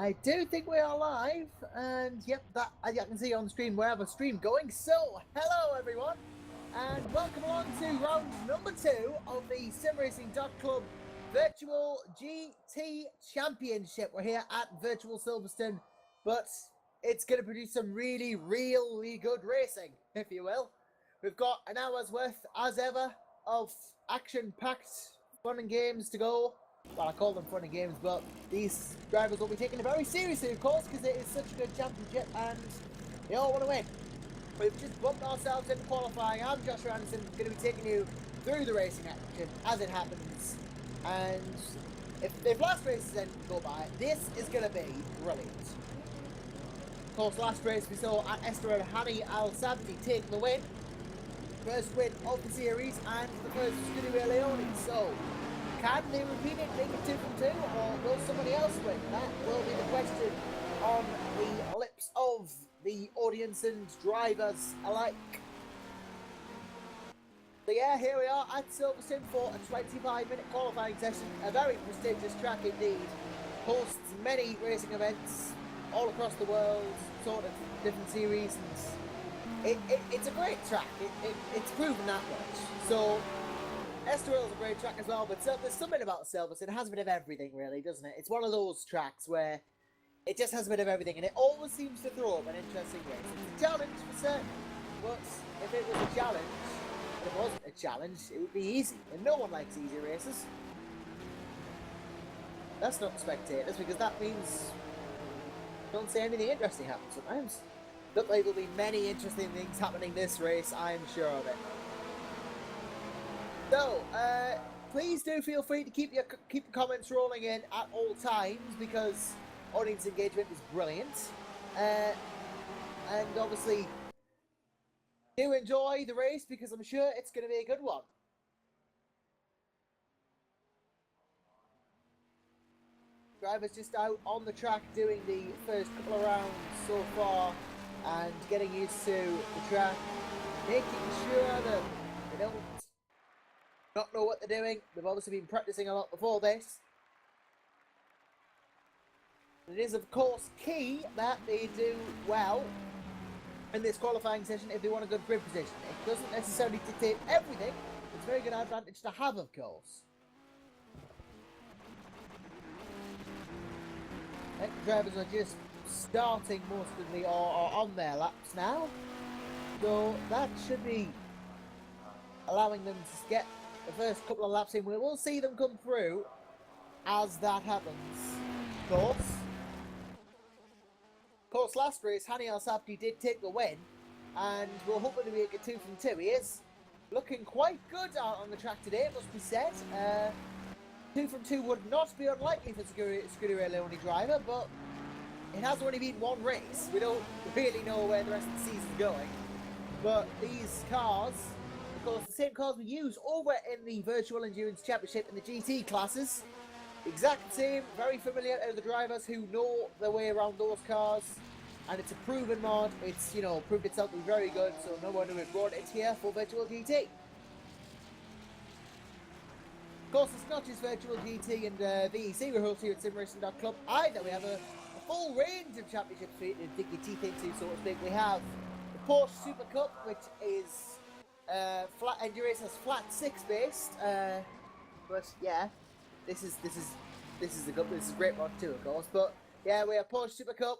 I do think we are live, and yep, that as you can see on the screen, we have a stream going. So, hello everyone, and welcome along to round number 2 of the SimRacing.Club Virtual GT Championship. We're here at Virtual Silverstone, but it's going to produce some really good racing, if you will. We've got an hour's worth, as ever, of action-packed fun and games to go. Well, I call them fun and games, but these drivers will be taken very seriously, of course, because it is such a good championship and they all want to win. We've just bumped ourselves into qualifying. I'm Joshua Anderson, going to be taking you through the racing action as it happens. And if last race's ended to go by, this is going to be brilliant. Of course, last race we saw Esther Hani Al-Sabti take the win. First win of the series and the first Scuderia Leone. So, can they repeat it, make it 2 from 2, or will somebody else win? That will be the question on the lips of the audience and drivers alike. So yeah, here we are at Silverstone for a 25-minute qualifying session. A very prestigious track indeed. Hosts many racing events all across the world, sort of different series, and it's a great track. It's proven that much. So Estoril is a great track as well, but there's something about Silverstone. It has a bit of everything, really, doesn't it? It's one of those tracks where it just has a bit of everything, and it always seems to throw up an interesting race. It's a challenge for certain, but if it was a challenge, and it wasn't a challenge, it would be easy, and no one likes easy races. That's not spectators, because that means don't see anything interesting happen sometimes. Look like there'll be many interesting things happening this race, I'm sure of it. So, please do feel free to keep your comments rolling in at all times, because audience engagement is brilliant. And obviously, do enjoy the race, because I'm sure it's going to be a good one. Drivers just out on the track doing the first couple of rounds so far and getting used to the track, making sure that they don't not know what they're doing. They've obviously been practicing a lot before this. It is, of course, key that they do well in this qualifying session if they want a good grid position. It doesn't necessarily dictate everything. It's a very good advantage to have, of course. Drivers are just starting most of the or on their laps now, so that should be allowing them to get the first couple of laps in. We will see them come through as that happens. Of course, last race Hani Al-Sabti did take the win, and we're hoping to make it 2 from 2. He is looking quite good out on the track today, it must be said. 2 from 2 would not be unlikely for Scuderia Leone driver, but it has only been one race. We don't really know where the rest of the season's going. But these cars, of course, the same cars we use over in the Virtual Endurance Championship in the GT classes. Exact same, very familiar to the drivers who know their way around those cars. And it's a proven mod. It's, you know, proved itself to be very good, so no wonder we brought it here for Virtual GT. Of course, it's not just Virtual GT and VEC we host here at SimRacing.Club either. We have a full range of championships to dig your teeth into, so to speak. We have the Porsche Super Cup, which is flat endurance as flat 6 based. But yeah, this is a great mod too, of course. But yeah, we have Porsche Super Cup.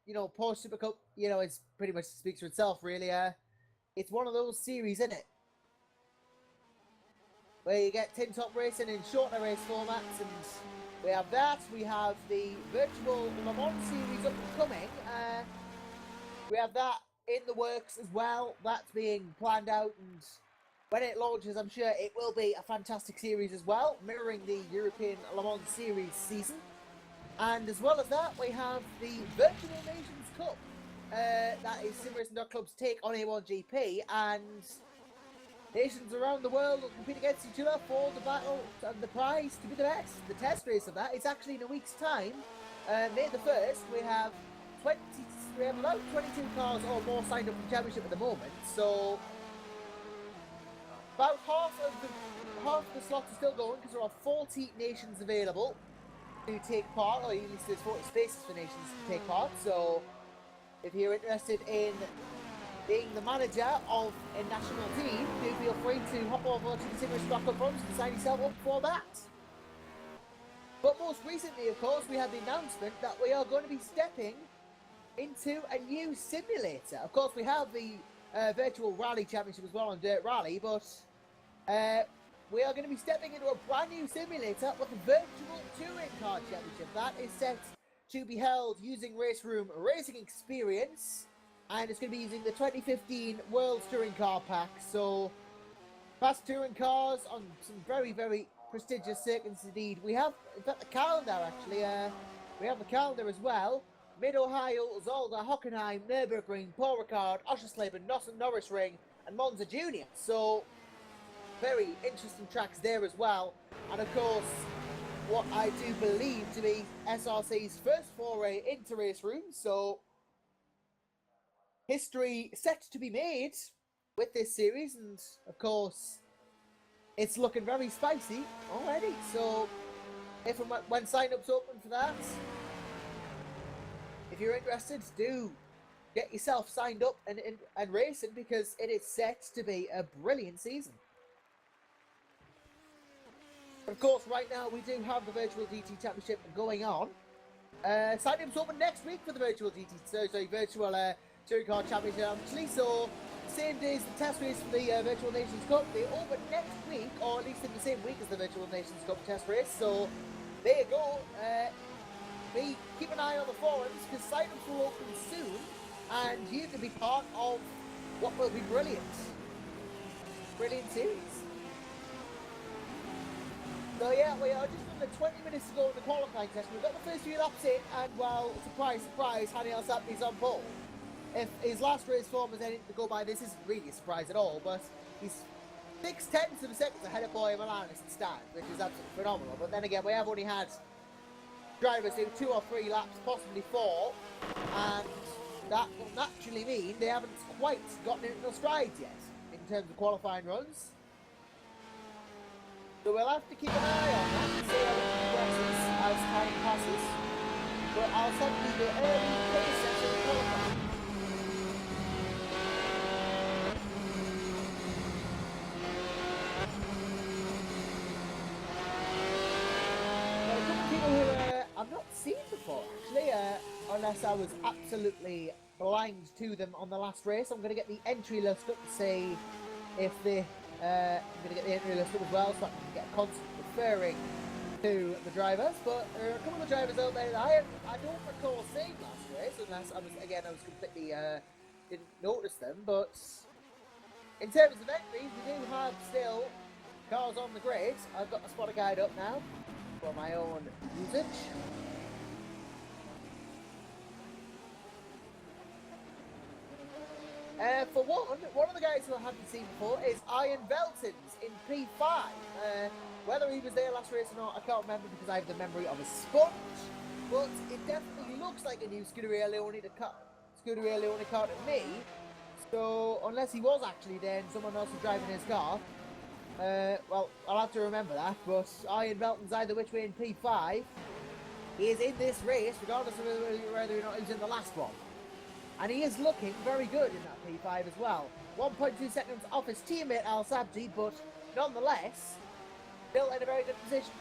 You know, Porsche Super Cup, you know, it's pretty much speaks for itself, really. It's one of those series, isn't it, where you get tin top racing in shorter race formats, and we have that. We have the Virtual Le Mans series up and coming. We have that in the works as well. That's being planned out, and when it launches, I'm sure it will be a fantastic series as well, mirroring the European Le Mans series season. And as well as that, we have the Virtual Nations Cup. That is SimRacing.Club's take on A1GP, and nations around the world will compete against each other for the battle and the prize to be the best. The test race of that is actually in a week's time. May the 1st, we have about 22 cars or more signed up for the championship at the moment. So about half of the slots are still going because there are 40 nations available. to take part, or at least there's 40 spaces for nations to take part. So if you're interested in being the manager of a national team, do feel free to hop over to the SimRacing.Club forums and sign yourself up for that. But most recently, of course, we had the announcement that we are going to be stepping into a new simulator. Of course, we have the virtual rally championship as well on Dirt Rally, but we are going to be stepping into a brand new simulator with a virtual touring car championship that is set to be held using Race Room Racing Experience, and it's going to be using the 2015 World Touring Car Pack. So, fast touring cars on some very, very prestigious circuits indeed. We have, in fact, the calendar actually. We have the calendar as well. Mid-Ohio, Zolder, Hockenheim, Nürburgring, Paul Ricard, Oschersleben, Norris Ring, and Monza Junior. So, very interesting tracks there as well. And of course, what I do believe to be SRC's first foray into race rooms. So, history set to be made with this series, and of course, it's looking very spicy already. So, if and when sign-ups open for that, if you're interested, do get yourself signed up and racing, because it is set to be a brilliant season. But of course, right now we do have the Virtual GT Championship going on. Sign-ups open next week for the Virtual Virtual Touring Car Championship actually. So, same day as the test race for the Virtual Nations Cup. They open next week, or at least in the same week as the Virtual Nations Cup test race. So, there you go. Keep an eye on the forums, because sign-ups will open soon, and you can be part of what will be brilliant series. So yeah, we are just under 20 minutes to go in the qualifying test. We've got the first few laps in, and well, surprise, surprise, Hani Al-Sabni's on pole. If his last race form was anything to go by, this isn't really a surprise at all, but he's 0.6 of a second ahead of Boy Milanis in stand, which is absolutely phenomenal. But then again, we have only had drivers do 2 or 3 laps, possibly 4, and that will naturally mean they haven't quite gotten into their strides yet in terms of qualifying runs. So we'll have to keep an eye on that and see how it progresses as time passes. But I'll send you the early pace section of qualifying. Now, a couple of people who I've not seen before, actually, unless I was absolutely blind to them on the last race. I'm going to get the entry list up to see if they... I'm going to get the entry list up as well, so I can get a constant referring to the drivers. But there are a couple of drivers out there that I don't recall seeing last race, unless I was completely didn't notice them. But in terms of entries, we do have still cars on the grid. I've got my spotter guide up now for my own usage. For one of the guys who I haven't seen before is Ian Beltons in P5. Whether he was there last race or not, I can't remember, because I have the memory of a sponge. But it definitely looks like a new Scuderia Leone car to me. So, unless he was actually there and someone else was driving his car, well, I'll have to remember that. But Ian Belton's either which way in P5. He is in this race, regardless of whether or not he was in the last one. And he is looking very good in that P5 as well. 1.2 seconds off his teammate Al Sabji, but nonetheless, still in a very good position.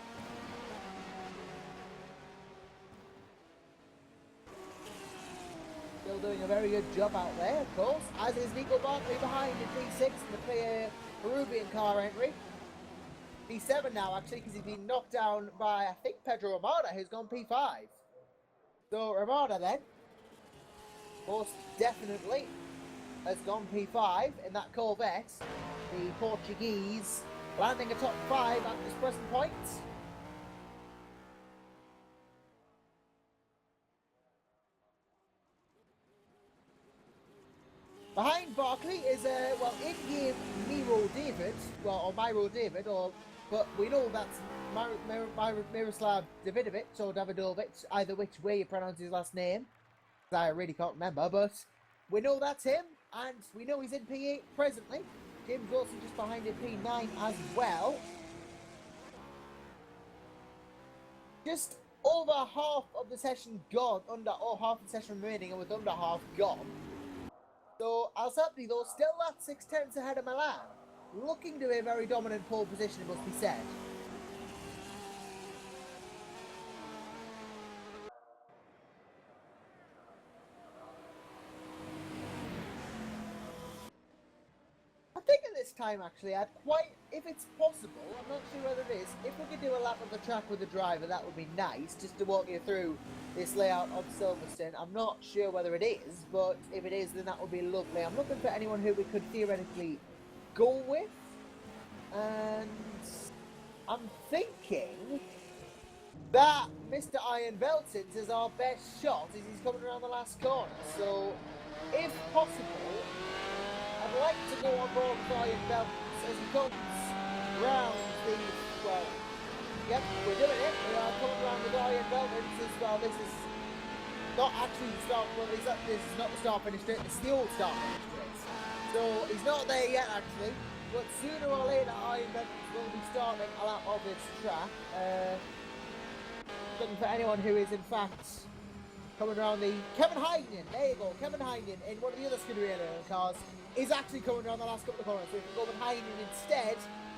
Still doing a very good job out there, of course, as is Nico Barkley behind in P6 in the Peruvian car entry. P7 now, actually, because he's been knocked down by, I think, Pedro Ramada, who's gone P5. So, Ramada then, most definitely has gone P5 in that Corvette. The Portuguese landing a top 5 at this present point. Behind Barkley is in-game Miro David, or Miro David, but we know that's Miroslav Davidovic or Davidovic, either which way you pronounce his last name. I really can't remember, but we know that's him, and we know he's in P8 presently. James Wilson just behind in P9 as well. Just over half of the session gone, half the session remaining, and with under half gone. So Alsapni, though, still at 6/10 ahead of Milan, looking to be a very dominant pole position, it must be said. I think at this time, actually, if it's possible, I'm not sure whether it is, if we could do a lap of the track with the driver, that would be nice, just to walk you through this layout of Silverstone. I'm not sure whether it is, but if it is, then that would be lovely. I'm looking for anyone who we could theoretically go with, and I'm thinking that Mr. Iron Beltons is our best shot as he's coming around the last corner. So, if possible, I'd like to go on board with Iron Beltons as he comes round the, well, yep, we're doing it. We are coming around with Iron Beltons as well. This is not actually the start, well, this is not the start finish straight, it's the old start finish straight. So, he's not there yet, actually. But sooner or later, Iron Beltons will be starting a lap of this track. Looking for anyone who is, in fact, coming around the... Kevin Heinen, there you go. Kevin Heinen in one of the other Scuderia cars is actually coming around the last couple of corners. So if we go with Heinen instead,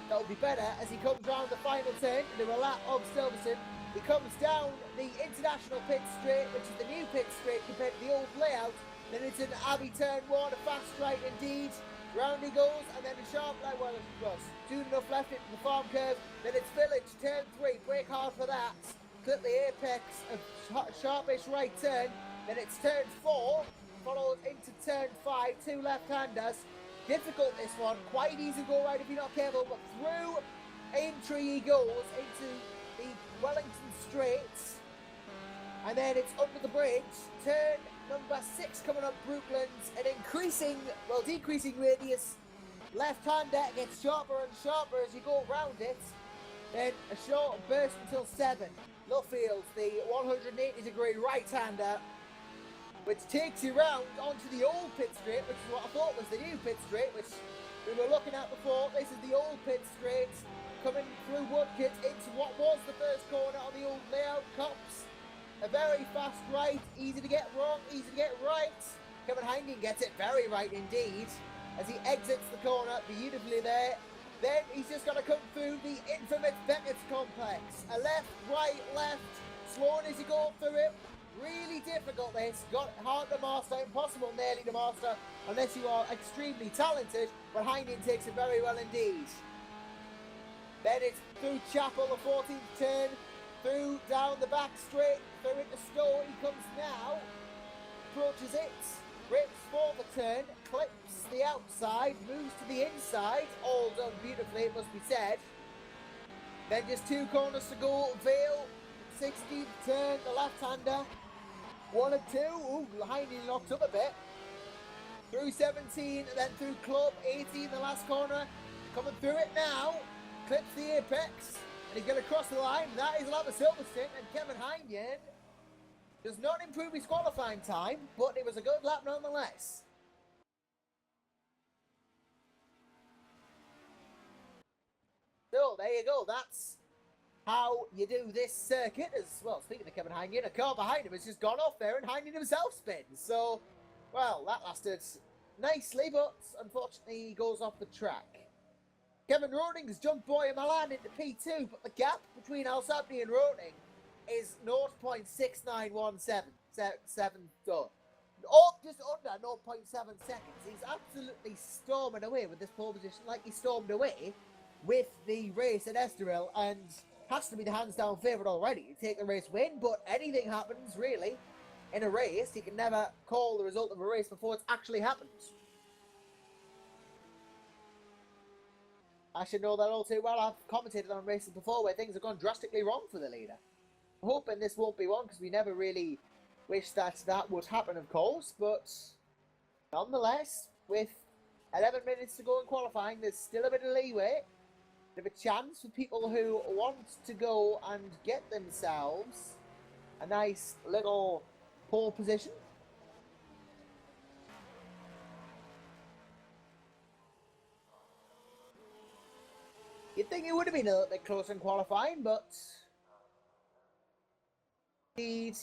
that would be better as he comes round the final turn to do a lap of Silverstone. He comes down the international pit straight, which is the new pit straight compared to the old layout. Then it's an Abbey turn one, a fast right indeed. Round he goes, and then a sharp left, well, soon enough left into the farm curve. Then it's Village, turn 3, brake hard for that. Clip the apex of sharpish right turn. Then it's turn 4, follows into turn 5, 2 left-handers. Difficult this one, quite easy to go right if you're not careful, but through Aintree he goes into the Wellington Straights. And then it's under the bridge, turn number 6 coming up Brooklands, an decreasing radius. Left-hander gets sharper and sharper as you go around it. Then a short burst until 7. Luffield, the 180-degree right-hander, which takes you round onto the old pit straight, which is what I thought was the new pit straight, which we were looking at before. This is the old pit straight, coming through Woodkit into what was the first corner on the old layout. Cops, a very fast right, easy to get wrong, easy to get right. Kevin Heinen gets it very right indeed, as he exits the corner beautifully there. Then he's just got to come through the infamous Beckett's complex. A left, right, left, slowing as you go through it. Really difficult this, got hard to master, impossible nearly to master unless you are extremely talented, but Heinen takes it very well indeed. Then it's through Chapel, the 14th turn, through down the back straight, through into Stowe, he comes now, approaches it, rips for the turn, clips the outside, moves to the inside, all done beautifully it must be said. Then just 2 corners to go, Vale, 16th turn, the left-hander, 1 and 2, ooh, Heinen knocked up a bit. Through 17, and then through Club, 18, the last corner, coming through it now, clips the apex, and he's going to cross the line. That is a lap of Silverstone, and Kevin Heinen does not improve his qualifying time, but it was a good lap nonetheless. So, there you go, that's how you do this circuit. As well, speaking of Kevin Heinen, a car behind him has just gone off there and Heinen himself spins. So, well, that lasted nicely, but unfortunately he goes off the track. Kevin Roding's jumped Boy Milan into P2, but the gap between Alsapni and Roding is 0.6917. Just under 0.7 seconds. He's absolutely storming away with this pole position like he stormed away with the race at Estoril, and has to be the hands down favourite already to take the race win, but anything happens really in a race. You can never call the result of a race before it's actually happened. I should know that all too well. I've commentated on races before where things have gone drastically wrong for the leader. I'm hoping this won't be one, because we never really wish that would happen, of course, but nonetheless, with 11 minutes to go in qualifying, there's still a bit of leeway. Bit of a chance for people who want to go and get themselves a nice little pole position. You'd think it would have been a little bit closer in qualifying, but Indeed,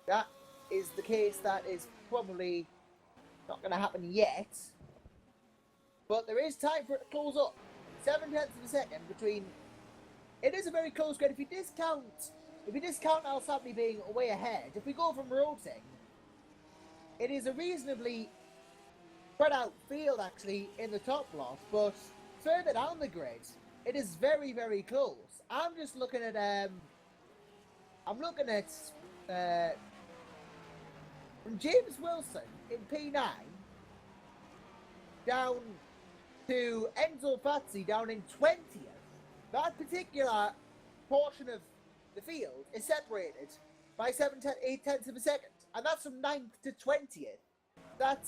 that is the case. That is probably not going to happen yet. But there is time for it to close up. 7/10 of a second between. It is a very close grid. If you discount Al Sabni being way ahead, if we go from roting, it is a reasonably spread out field actually in the top lot, but further down the grid, it is very, very close. I'm just looking at from James Wilson in P9 down to Enzo Fazzi down in 20th. That particular portion of the field is separated by 8/10 of a second, and that's from 9th to 20th. That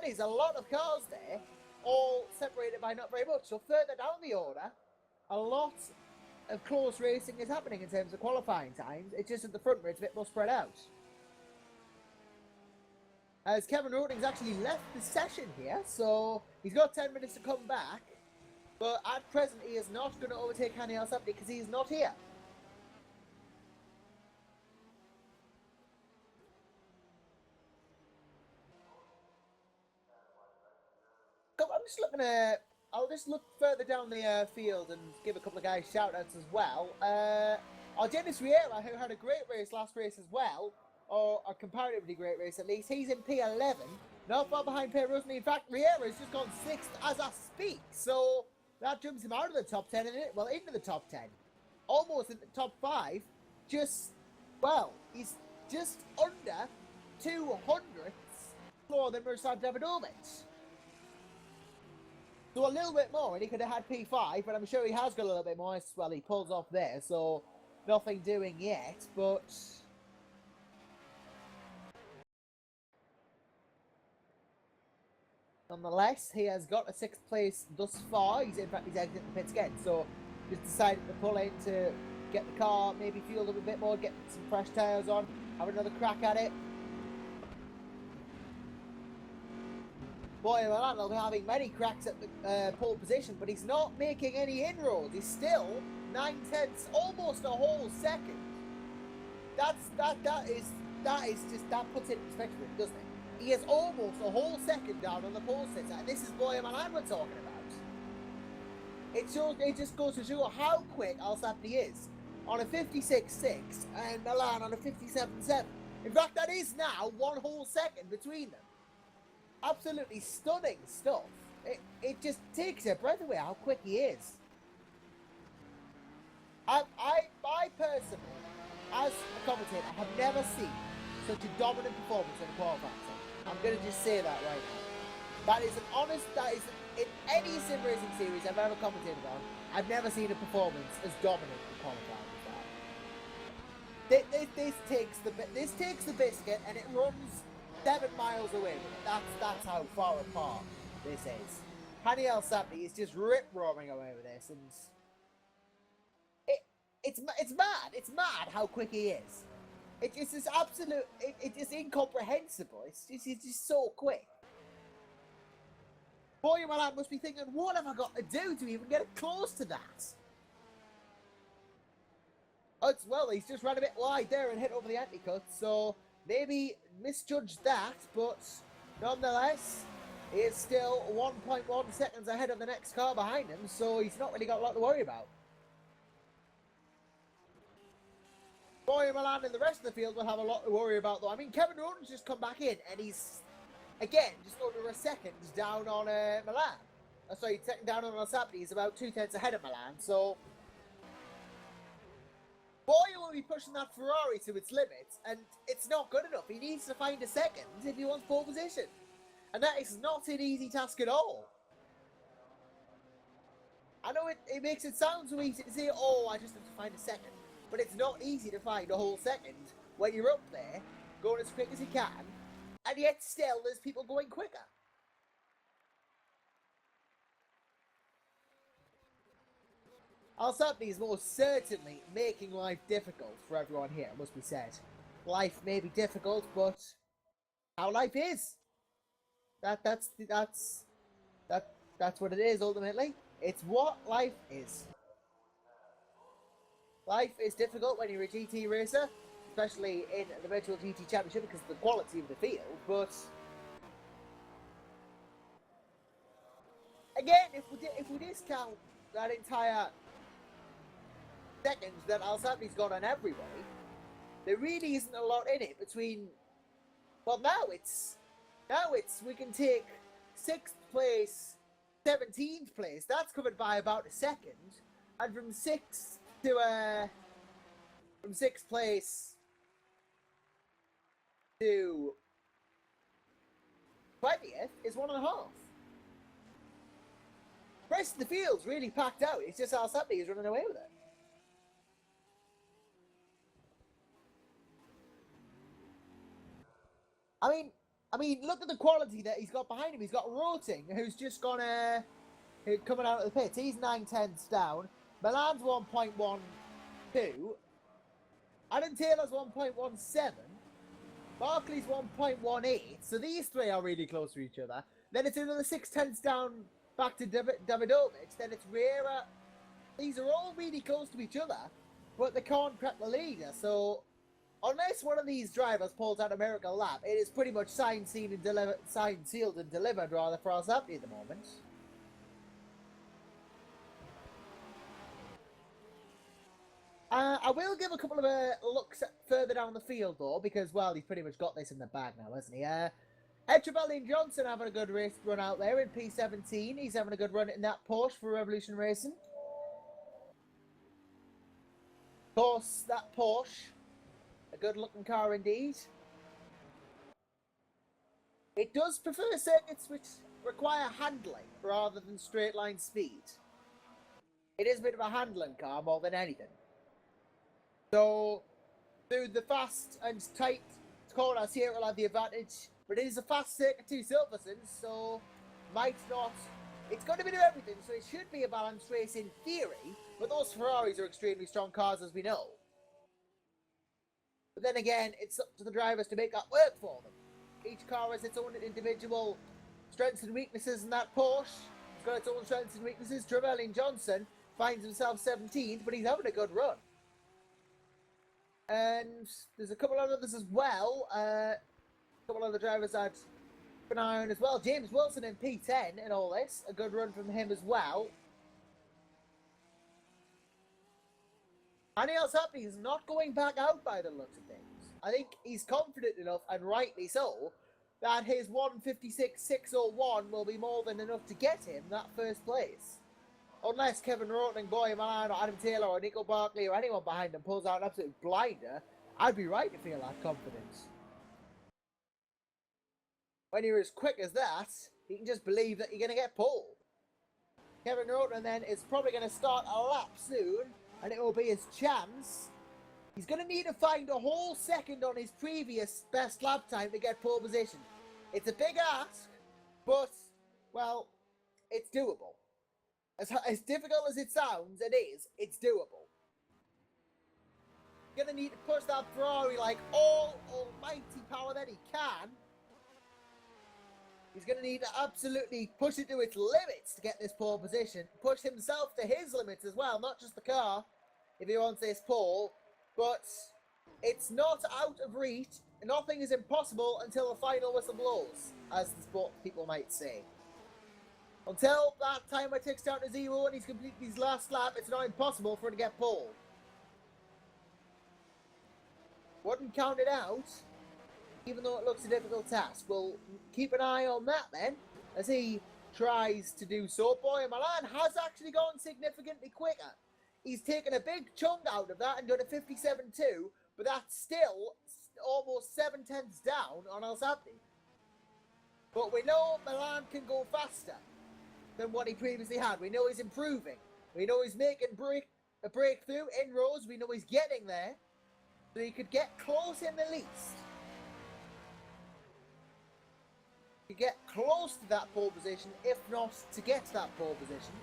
is a lot of cars there, all separated by not very much. So further down the order, a lot of close racing is happening in terms of qualifying times. It's just at the front where it's a bit more spread out. As Kevin Roding's actually left the session here, so he's got 10 minutes to come back. But at present, he is not going to overtake Hani Al-Sabni because he's not here. I'm just looking at. I'll just look further down the field and give a couple of guys shout-outs as well. Dennis Riera, who had a great race last race as well, or a comparatively great race at least. He's in P11, not far behind Per Rusney. In fact, Riera's just gone 6th as I speak, so that jumps him out of the top 10, into the top 10. Almost in the top 5. He's just under 200ths more than Miroslav Davidovic. So a little bit more, and he could have had P5, but I'm sure he has got a little bit more as well. He pulls off there, so nothing doing yet, but nonetheless, he has got a 6th place thus far. He's exiting the pits again, so just decided to pull in to get the car, maybe fueled up a bit more, get some fresh tyres on, have another crack at it. Boy, Milan will be having many cracks at the pole position, but he's not making any inroads. He's still 9/10, almost a whole second. That puts it in perspective, doesn't it? He is almost a whole second down on the pole sitter, and this is Boy Milan we're talking about. It just goes to show how quick Al-Sabni is on a 56.6 and Milan on a 57.7. In fact, that is now 1 whole second between them. Absolutely stunning stuff. It just takes your breath away how quick he is. I personally, as a commentator, have never seen such a dominant performance in a qualifying team. I'm going to just say that right now. That is in any sim racing series I've ever commentated on, I've never seen a performance as dominant in qualifying as that. This takes the biscuit and it runs 7 miles away with it. That's how far apart this is. Hani Al-Sabni is just rip-roaring away with this, and it's mad. It's mad how quick he is. It's just absolute. It's just incomprehensible. It's just so quick. Boy, my lad must be thinking, what have I got to do to even get close to that? Well, he's just ran a bit wide there and hit over the anti-cut, so maybe misjudged that, but nonetheless, he is still 1.1 seconds ahead of the next car behind him, so he's not really got a lot to worry about. Boy Milan and the rest of the field will have a lot to worry about, though. I mean, Kevin Roden's just come back in, and he's, again, just under a second down on Milan. Sorry, second down on Al-Sabni. He's about 2/10 ahead of Milan, so Boy will be pushing that Ferrari to its limits, and it's not good enough. He needs to find a second if he wants pole position. And that is not an easy task at all. I know it makes it sound so easy to say, oh, I just have to find a second. But it's not easy to find a whole second when you're up there, going as quick as you can, and yet still there's people going quicker. Al-Sabni is most certainly making life difficult for everyone here, must be said. Life may be difficult, but how life is. That's what it is ultimately. It's what life is. Life is difficult when you're a GT racer, especially in the Virtual GT Championship because of the quality of the field, but again, if we discount that entire seconds that Alsati's got on everybody, there really isn't a lot in it between, well, now it's we can take 6th place, 17th place, that's covered by about a second, and from 6th place to 20th is 1.5. The rest of the field's really packed out. It's just Alsati is running away with it. I mean, look at the quality that he's got behind him. He's got Roting, who's just gonna coming out of the pits. He's 9/10ths down. Milan's 1.12. Adam Taylor's 1.17. Barkley's 1.18. So these three are really close to each other. Then it's another 6/10ths down back to Davidovic. Then it's Riera. These are all really close to each other, but they can't crack the leader. So unless one of these drivers pulls out a miracle lap, it is pretty much signed, sealed, and delivered rather for Alsati at the moment. I will give a couple of looks further down the field though, because well, he's pretty much got this in the bag now, hasn't he? Etcheverry and Johnson having a good race run out there in P17. He's having a good run in that Porsche for Revolution Racing. Of course, that Porsche, a good-looking car indeed. It does prefer circuits which require handling rather than straight-line speed. It is a bit of a handling car more than anything. So, through the fast and tight corners here, it will have the advantage. But it is a fast circuit to Silverstone, so might not. It's going to be do everything, so it should be a balanced race in theory. But those Ferraris are extremely strong cars, as we know. But then again, it's up to the drivers to make that work for them. Each car has its own individual strengths and weaknesses, and that Porsche has got its own strengths and weaknesses. Trevelyan Johnson finds himself 17th, but he's having a good run. And there's a couple of others as well. A couple of other drivers I'd keep an eye on as well. James Wilson in P10 in all this. A good run from him as well. Anything else happening? He's not going back out by the looks of things. I think he's confident enough, and rightly so, that his 1:56.601 will be more than enough to get him that first place. Unless Kevin Rotling, Boy Milan, or Adam Taylor, or Nico Barkley, or anyone behind him pulls out an absolute blinder, I'd be right to feel that confidence. When you're as quick as that, you can just believe that you're going to get pulled. Kevin Rotling then is probably going to start a lap soon, and it will be his chance. He's going to need to find a whole second on his previous best lap time to get pole position. It's a big ask, but, well, it's doable. As difficult as it sounds, it's doable. He's going to need to push that Ferrari like all almighty power that he can. He's going to need to absolutely push it to its limits to get this pole position. Push himself to his limits as well, not just the car, if he wants this pole. But it's not out of reach. Nothing is impossible until the final whistle blows, as the sport people might say. Until that timer ticks down to 0 and he's completed his last lap, it's not impossible for him to get pole. Wouldn't count it out, even though it looks a difficult task. We'll keep an eye on that then, as he tries to do so. Boy, Milan has actually gone significantly quicker. He's taken a big chunk out of that and done a 57.2, but that's still almost 7/10ths down on Alsati. But we know Milan can go faster than what he previously had. We know he's improving. We know he's making a breakthrough inroads. We know he's getting there. So he could get close in the least. To get close to that pole position, if not to get to that pole position.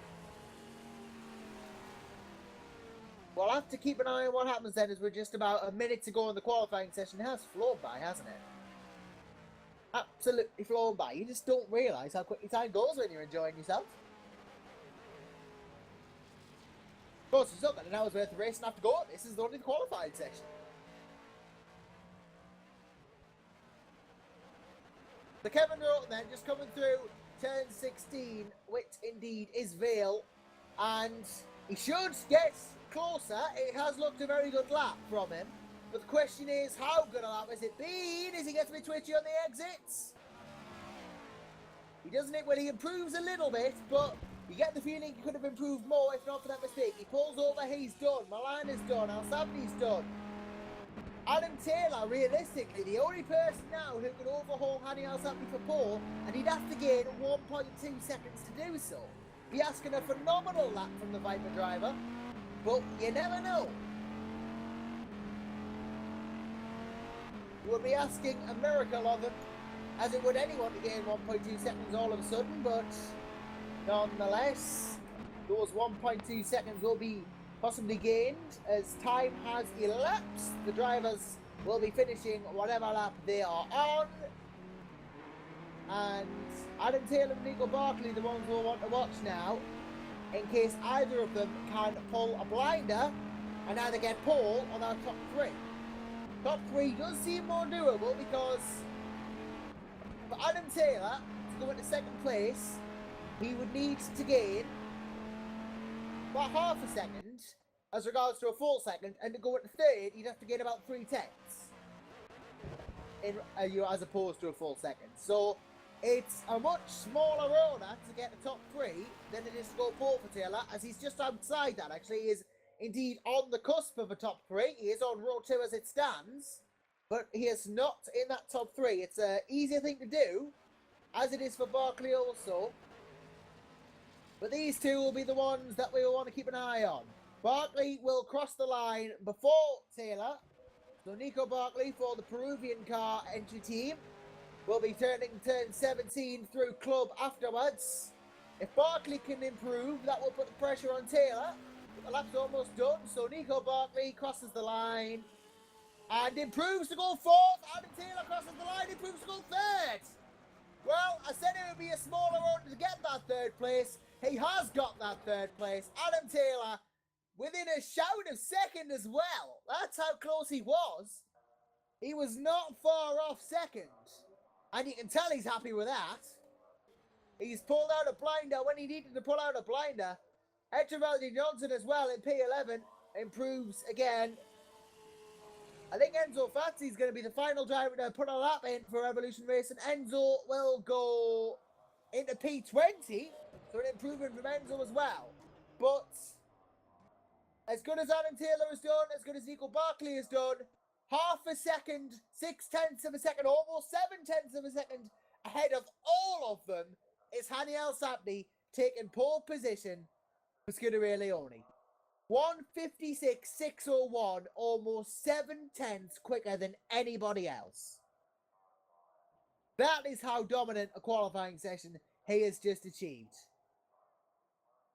We'll have to keep an eye on what happens then, as we're just about a minute to go in the qualifying session. It has flown by, hasn't it? Absolutely flown by. You just don't realise how quickly time goes when you're enjoying yourself. course, we've still got an hour's worth of racing have to go. This is only the qualifying section. The Kevin Roten then just coming through turn 16, which indeed is Vale, and he should get closer. It has looked a very good lap from him, but the question is, how good a lap has it been? Is he gets a bit twitchy on the exits? He doesn't it when he improves a little bit, but you get the feeling he could have improved more if not for that mistake. He pulls over, he's done. Milan is done. Al-Sabni's done. Adam Taylor, realistically, the only person now who can overhaul Hani Al-Sabni for pole, and he'd have to gain 1.2 seconds to do so. Be asking a phenomenal lap from the Viper driver, but you never know. You would be asking a miracle of him, as it would anyone to gain 1.2 seconds all of a sudden, but nonetheless, those 1.2 seconds will be possibly gained as time has elapsed. The drivers will be finishing whatever lap they are on, and Adam Taylor and Nico Barkley, the ones we'll want to watch now, in case either of them can pull a blinder and either get pole or their top three. Top three does seem more doable because for Adam Taylor to go into second place, he would need to gain about half a second as regards to a full second, and to go into third, you'd have to gain about 3/10 in as opposed to a full second. So it's a much smaller order to get the top three than it is to go pole for Taylor, as he's just outside that. Actually, he is indeed on the cusp of a top three. He is on row 2 as it stands, but he is not in that top three. It's an easier thing to do, as it is for Barkley also. But these two will be the ones that we will want to keep an eye on. Barkley will cross the line before Taylor. So Nico Barkley for the Peruvian car entry team will be turning turn 17 through club afterwards. If Barkley can improve, that will put the pressure on Taylor. But the lap's almost done, so Nico Barkley crosses the line and improves to go fourth. Adam Taylor crosses the line, improves to go third. Well, I said it would be a smaller order to get that third place. He has got that third place. Adam Taylor within a shout of second as well. That's how close he was. He was not far off second. And you can tell he's happy with that. He's pulled out a blinder when he needed to pull out a blinder. Echeverry Johnson as well in P11 improves again. I think Enzo Fazzi is going to be the final driver to put a lap in for Revolution Racing. Enzo will go into P20, so an improvement from Enzo as well. But as good as Adam Taylor has done, as good as Nico Barkley has done, half a second, 0.6 of a second, almost 0.7 of a second ahead of all of them is Hani Al-Sabni taking pole position for Scuderia Leone. 1:56.601, almost 0.7 quicker than anybody else. That is how dominant a qualifying session he has just achieved.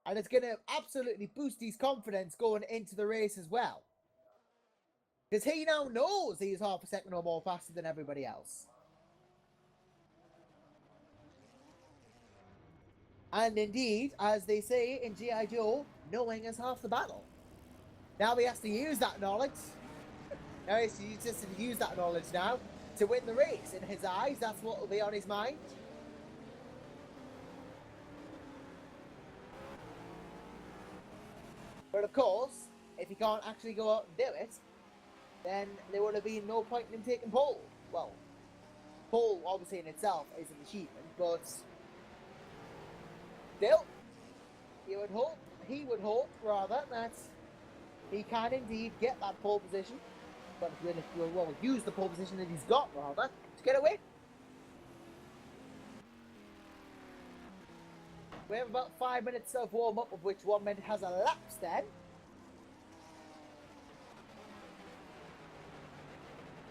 And it's going to absolutely boost his confidence going into the race as well. Because he now knows he's half a second or more faster than everybody else. And indeed, as they say in G.I. Joe, knowing is half the battle. Now he has to use that knowledge. Now he has to use that knowledge now to win the race. In his eyes, that's what will be on his mind. But of course, if he can't actually go out and do it, then there would have been no point in him taking pole. Well, pole obviously in itself is an achievement, but still, he would hope rather that he can indeed get that pole position, but will use the pole position that he's got rather to get a win. We have about 5 minutes of warm-up, of which 1 minute has elapsed then.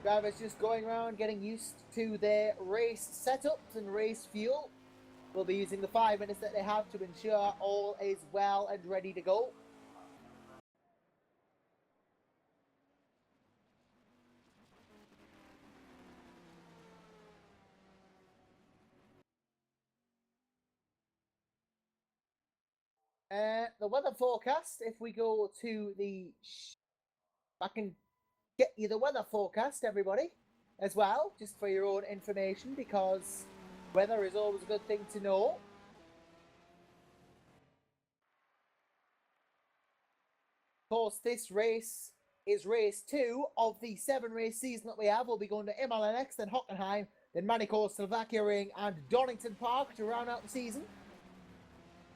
Drivers just going around getting used to their race setups and race fuel. We'll be using the 5 minutes that they have to ensure all is well and ready to go. The weather forecast, if we go to the... I can get you the weather forecast, everybody, as well, just for your own information, because weather is always a good thing to know. Of course, this race is race 2 of the 7-race season that we have. We'll be going to Imola next, then Hockenheim, then Manicourt, Slovakia Ring, and Donington Park to round out the season.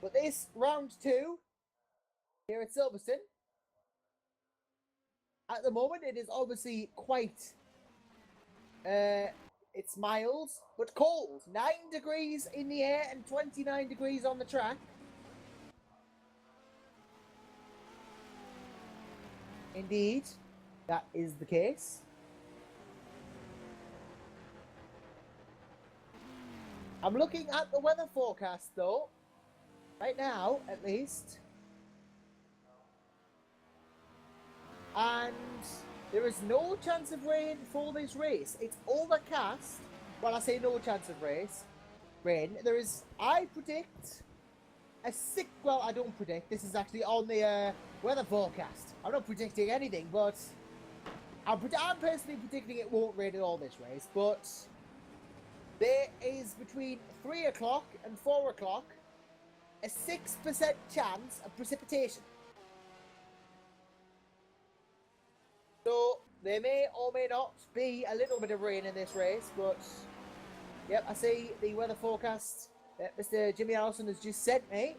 But this round 2 here at Silverstone, at the moment it is obviously quite, it's mild but cold. 9 degrees in the air and 29 degrees on the track. Indeed, that is the case. I'm looking at the weather forecast though, right now at least. And there is no chance of rain for this race. It's overcast. Well, I say no chance of rain. There is, I predict well, I don't predict. This is actually on the weather forecast. I'm not predicting anything, but I'm personally predicting it won't rain at all this race. But there is between 3 o'clock and 4 o'clock a 6% chance of precipitation. So there may or may not be a little bit of rain in this race, but yep, I see the weather forecast that Mr. Jimmy Allison has just sent me.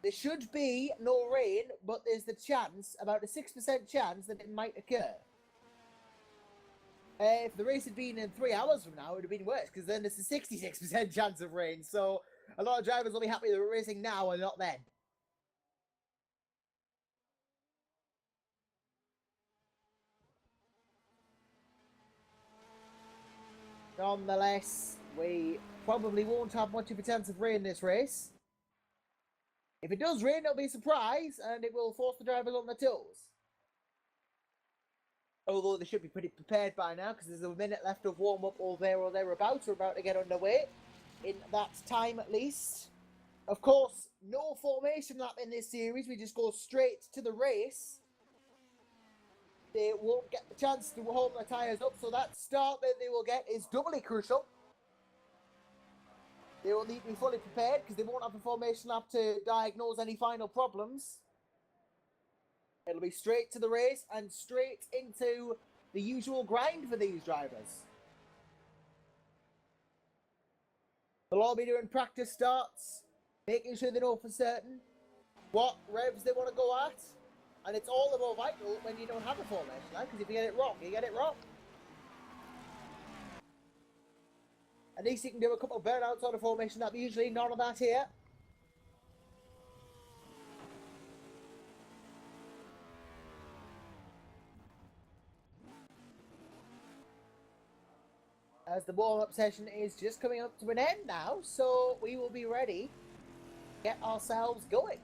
There should be no rain, but there's the chance, about a 6% chance that it might occur. If the race had been in 3 hours from now, it would have been worse, because then there's a 66% chance of rain. So a lot of drivers will be happy they're racing now and not then. Nonetheless, we probably won't have much of a chance of rain this race. If it does rain, it'll be a surprise, and it will force the drivers on their toes. Although they should be pretty prepared by now, because there's a minute left of warm-up or thereabouts. We're about to get underway, in that time at least. Of course, no formation lap in this series. We just go straight to the race. They won't get the chance to hold their tyres up, so that start that they will get is doubly crucial. They will need to be fully prepared because they won't have a formation lap to diagnose any final problems. It'll be straight to the race and straight into the usual grind for these drivers. They'll all be doing practice starts, making sure they know for certain what revs they want to go at. And it's all the more vital when you don't have a formation, right? Because if you get it wrong, you get it wrong. At least you can do a couple of burnouts on a formation lap. Usually none of that here. As the warm-up session is just coming up to an end now, so we will be ready to get ourselves going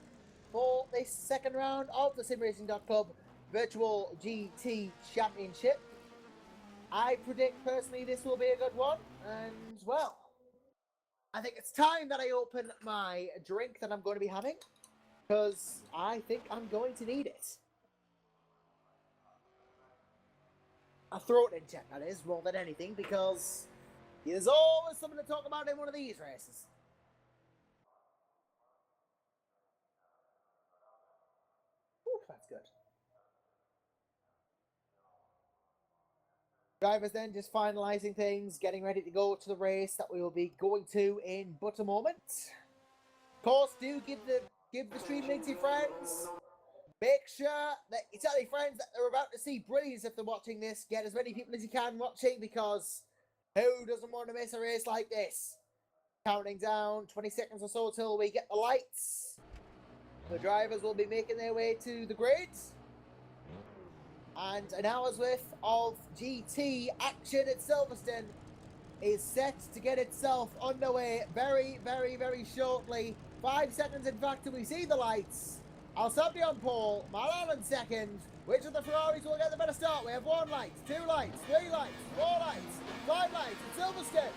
for this second round of the SimRacing.Club Virtual GT Championship. I predict personally this will be a good one, and well, I think it's time that I open my drink that I'm going to be having, because I think I'm going to need it. A throat-in check, that is, more than anything, because there's always something to talk about in one of these races. Ooh, that's good. Drivers then just finalising things, getting ready to go to the race that we will be going to in but a moment. Of course, do give the stream link to your friends. Make sure that you tell your friends that they're about to see brilliance if they're watching this. Get as many people as you can watching, because who doesn't want to miss a race like this? Counting down 20 seconds or so till we get the lights. The drivers will be making their way to the grid. And an hour's worth of GT action at Silverstone is set to get itself underway very, very, very shortly. 5 seconds in fact till we see the lights. Alessandro on pole, Milan in second. Which of the Ferraris will get the better start? We have 1 light, 2 lights, 3 lights, 4 lights, 5 lights at Silverstone.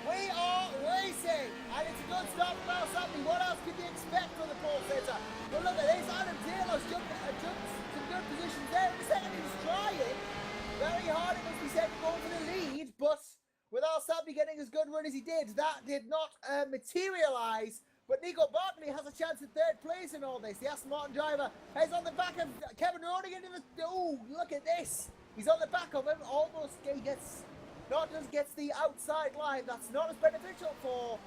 We are racing, and it's a good start from Al Sabri. What else could you expect from the pole sitter? But look at this, Adam Taylor's jumped some good positions there. In a second, he was trying very hard, it must be said, to go for the lead, but with Al Sabri getting as good run as he did, that did not materialise. But Nico Barkley has a chance at third place in all this. The Aston Martin driver is on the back of Kevin Rooney into the... Oh, look at this. He's on the back of him. Almost he gets... Not just gets the outside line. That's not as beneficial for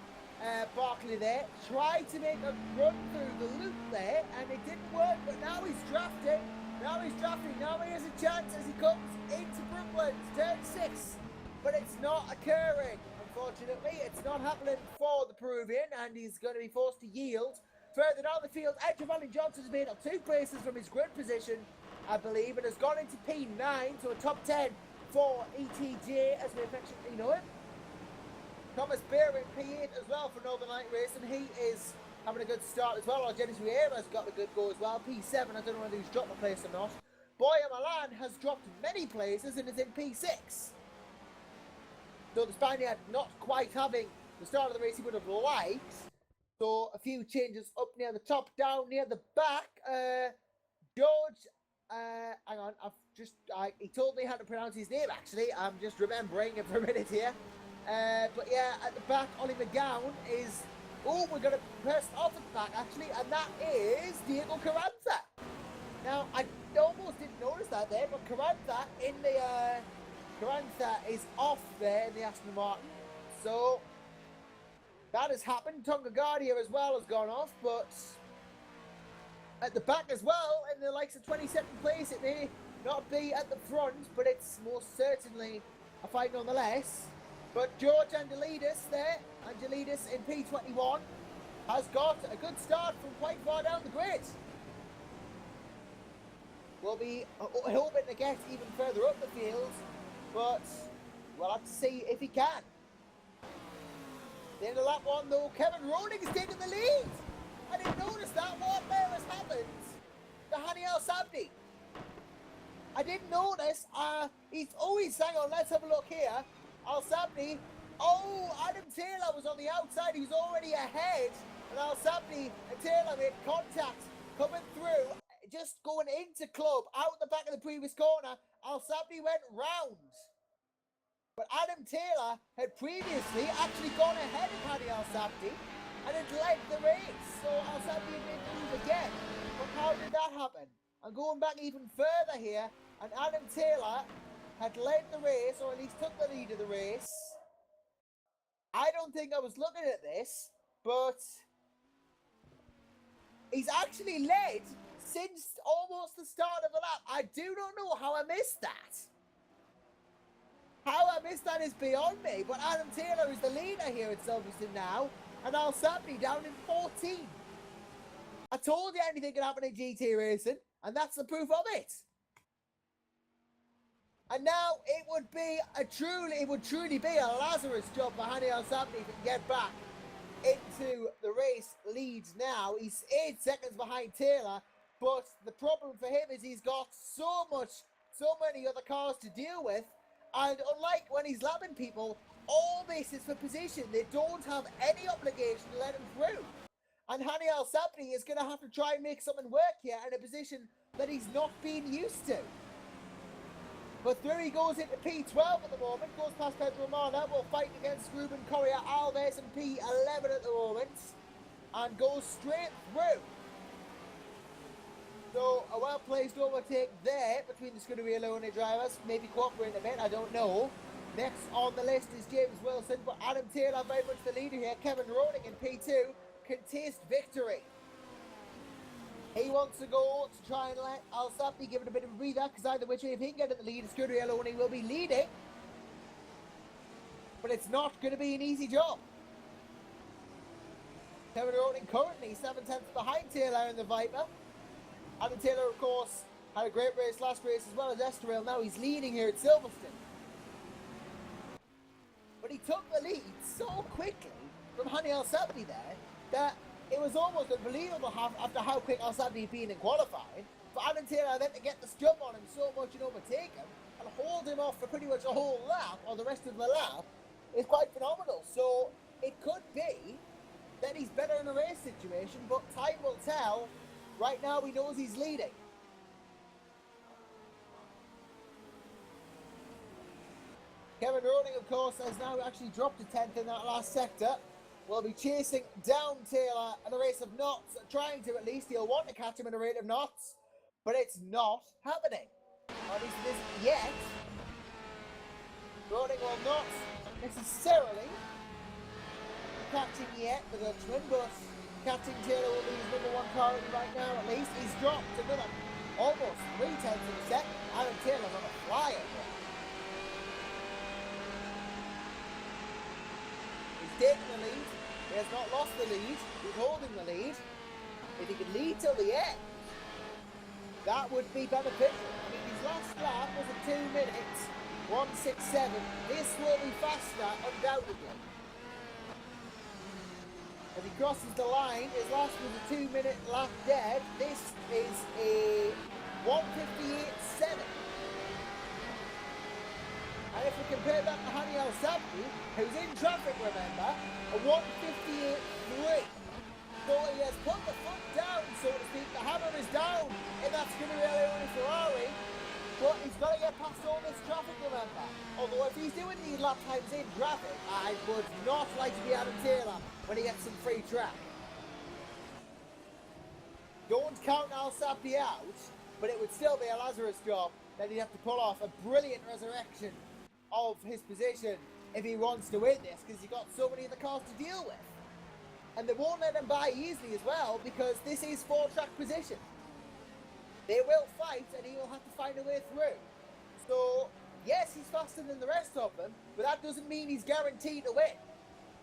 Barkley there. Tried to make a run through the loop there, and it didn't work. But now he's drafting. Now he has a chance as he comes into Brooklyn, turn 6. But it's not occurring. Unfortunately, it's not happening for the Peruvian, and he's going to be forced to yield. Further down the field, Edgervalley Johnson has made up 2 places from his grid position, I believe, and has gone into P9, so a top 10 for ETJ, as we affectionately know him. Thomas Beer in P8 as well for Northern Light Racing. He is having a good start as well. Dennis Riera's got a good go as well. P7, I don't know whether he's dropped a place or not. Boya Milan has dropped many places and is in P6. So the Spaniard not quite having the start of the race he would have liked. So a few changes up near the top, down near the back. George, hang on, he told me how to pronounce his name actually. I'm just remembering it for a minute here. But yeah, at the back, Ollie McGowan is... Oh, we're going to press off at the back actually, and that is Diego Carranza. Now, I almost didn't notice that there, but Carranza in the... Carranza is off there in the Aston Martin, so that has happened. Tonga Guardia as well has gone off, but at the back as well, in the likes of 22nd place, it may not be at the front, but it's most certainly a fight nonetheless. But George Angelidis there, Angelidis in P21, has got a good start from quite far down the grid. We'll be hoping to get even further up the field, but we'll have to see if he can. The end of lap 1 though, Kevin Roning is taking the lead. I didn't notice that. What there has happened to Hani Al Sabdi? I didn't notice. He's hang on, let's have a look here. Al Sabdi. Oh, Adam Taylor was on the outside. He was already ahead. And Al Sabdi and Taylor made contact coming through. Just going into Club, out the back of the previous corner, Al Sabdi went round. But Adam Taylor had previously actually gone ahead of Hani Al Sabdi and had led the race. So Al Sabdi didn't move again. But how did that happen? I'm going back even further here, and Adam Taylor had led the race, or at least took the lead of the race. I don't think I was looking at this, but he's actually led since almost the start of the lap. I do not know how I missed that. How I missed that is beyond me, but Adam Taylor is the leader here at Silverstone now, and Al Sabri down in 14. I told you anything could happen in GT racing, and that's the proof of it. And now it would truly be a Lazarus job for Hani Al Sabri to get back into the race leads now. He's 8 seconds behind Taylor, but the problem for him is he's got so many other cars to deal with, and unlike when he's lapping people, all this is for position. They don't have any obligation to let him through. And Hani Al Sabri is going to have to try and make something work here in a position that he's not been used to. But through he goes into P12 at the moment, goes past Pedro Romana, will fight against Ruben Correa Alves in P11 at the moment, and goes straight through. So a well-placed overtake there between the Scuderia Leone drivers, maybe cooperating a bit, I don't know. Next on the list is James Wilson, but Adam Taylor very much the leader here. Kevin Roning in P2 can taste victory. He wants to go to try and let Al Sabri give it a bit of a breather, because either which way, if he can get in the lead, Scuderia Leone will be leading. But it's not going to be an easy job. Kevin Roning currently 7/10 behind Taylor in the Viper. Adam Taylor, of course, had a great race last race as well as Estoril. Now he's leading here at Silverstone. But he took the lead so quickly from Hani Al Sabri there that it was almost unbelievable after how quick Al Sabri had been in qualifying for Adam Taylor then to get this jump on him so much and overtake him and hold him off for pretty much a whole lap, or the rest of the lap, is quite phenomenal. So it could be that he's better in a race situation, but time will tell. Right now, he knows he's leading. Kevin Roning, of course, has now actually dropped a 10th in that last sector. Will be chasing down Taylor in a race of knots, trying to at least. He'll want to catch him in a rate of knots, but it's not happening. Or at least it isn't yet. Roning will not necessarily catching yet the Dutchman, but catching Taylor will be his number one priority right now at least. He's dropped another almost 3/10 of a second. Adam Taylor's on a flyer here. He's taking the lead. He has not lost the lead. He's holding the lead. If he can lead till the end, that would be beneficial. I mean, his last lap was a 2 minutes, 1:67. This will be faster, undoubtedly. As he crosses the line, his last was a 2 minute lap dead. This is a 1:58.7. And if we compare that to Hani Al-Sabri, who's in traffic, remember, a 1:58.3. So he has put the foot down, so to speak. The hammer is down, and that's going to be really Ferrari. But he's got to get past all this traffic, remember. Although if he's doing these lap times in traffic, I would not like to be Adam Taylor when he gets some free track. Don't count Al-Sabri out, but it would still be a Lazarus job. Then he'd have to pull off a brilliant resurrection of his position if he wants to win this, because he's got so many of the cars to deal with. And they won't let him by easily as well, because this is 4-track position. They will fight, and he will have to find a way through. So, yes, he's faster than the rest of them, but that doesn't mean he's guaranteed to win.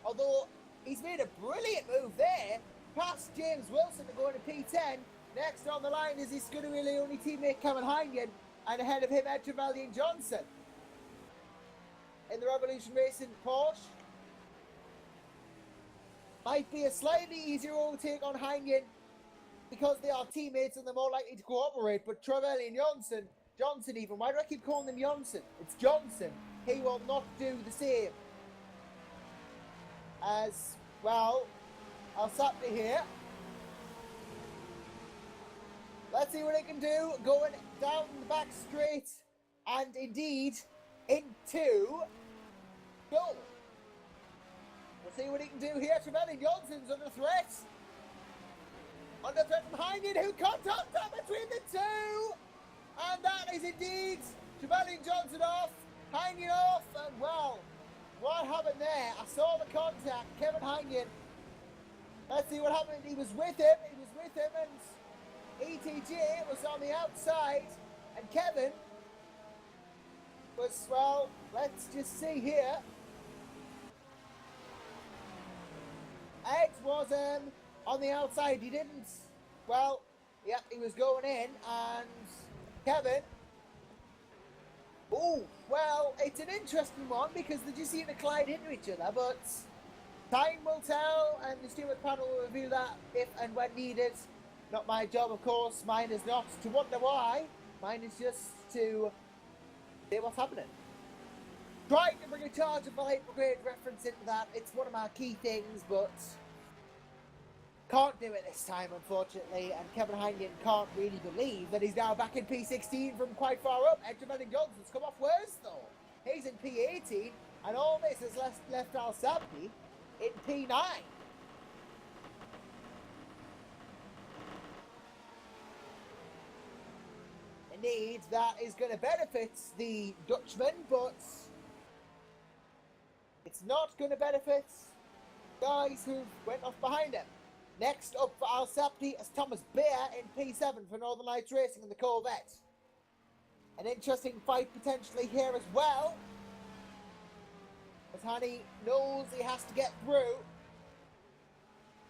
Although, he's made a brilliant move there, past James Wilson to go into P10. Next on the line is his Scuderia Leone teammate Kevin Heinigen, and ahead of him, Ed Trevelyan Johnson. In the Revolution Racing Porsche. Might be a slightly easier overtake on Heinigen because they are teammates and they're more likely to cooperate, but Trevelyan Johnson even, why do I keep calling him Johnson? It's Johnson. He will not do the same. As, well, Al-Sabri here. Let's see what he can do, going down the back straight and indeed into goal. We'll see what he can do here. Trevelyan Johnson's under threat. Under threat from Heinigen, who comes on top between the two. And that is indeed Trevelyan Johnson off, Heinigen off, and well, what happened there? I saw the contact, Kevin Heinigen. Let's see what happened. He was with him, and ETJ was on the outside, and Kevin was, well, let's just see here. Ed was on the outside. He didn't, well, yep, he was going in, and Kevin, oh, well, it's an interesting one because they just seem to collide into each other, but time will tell, and the steering panel will reveal that if and when needed. Not my job, of course. Mine is not to wonder why. Mine is just to see what's happening. Trying to bring a charge of light brigade reference into that. It's one of my key things, but can't do it this time, unfortunately. And Kevin Heinigen can't really believe that he's now back in P16 from quite far up. Ed Trevelyan Johnson's come off worse, though. He's in P18, and all this has left Al-Sabri in P9. Indeed, that is going to benefit the Dutchman, but it's not going to benefit guys who went off behind him. Next up for Al-Sabri is Thomas Beer in P7 for Northern Lights Racing in the Corvette. An interesting fight potentially here as well, as Hani knows he has to get through.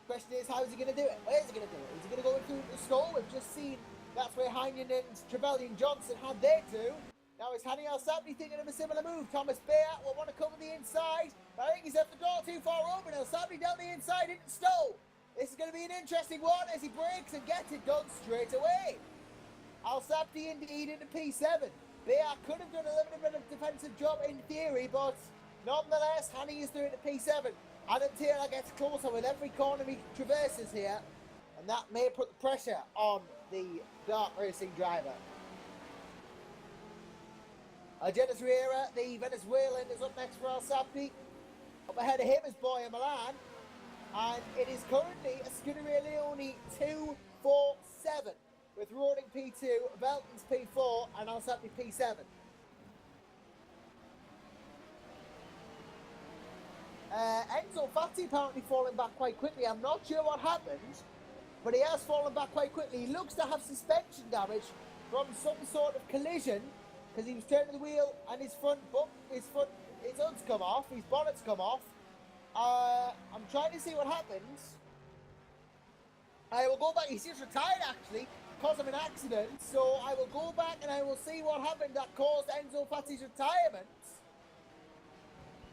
Question is, how is he going to do it? Where is he going to do it? Is he going to go into the stall? We've just seen that's where Heinigen and Trevelyan Johnson had their two. Now is Hani Al-Sabri thinking of a similar move? Thomas Beer will want to cover the inside, but I think he's left the door too far open. Al-Sabri down the inside into Stowe. This is going to be an interesting one as he breaks and gets it done straight away. Al-Sabri indeed into P7. Beer could have done a little bit of defensive job in theory, but Nonetheless, Hanny is doing a P7. Adam Taylor gets closer with every corner he traverses here, and that may put the pressure on the Dark Racing driver. Argenis Riera, the Venezuelan, is up next for Alsappi. Up ahead of him is Boya Milan, and it is currently a Scuderia Leone 2-4-7 with Roding P2, Velton's P4, and Alsappi P7. Enzo Fatti apparently falling back quite quickly. I'm not sure what happened, but he has fallen back quite quickly. He looks to have suspension damage from some sort of collision because he was turning the wheel and his hoods come off, his bonnet's come off. I'm trying to see what happens. I will go back. He's just retired actually because of an accident, so I will go back and I will see what happened that caused Enzo Fatti's retirement.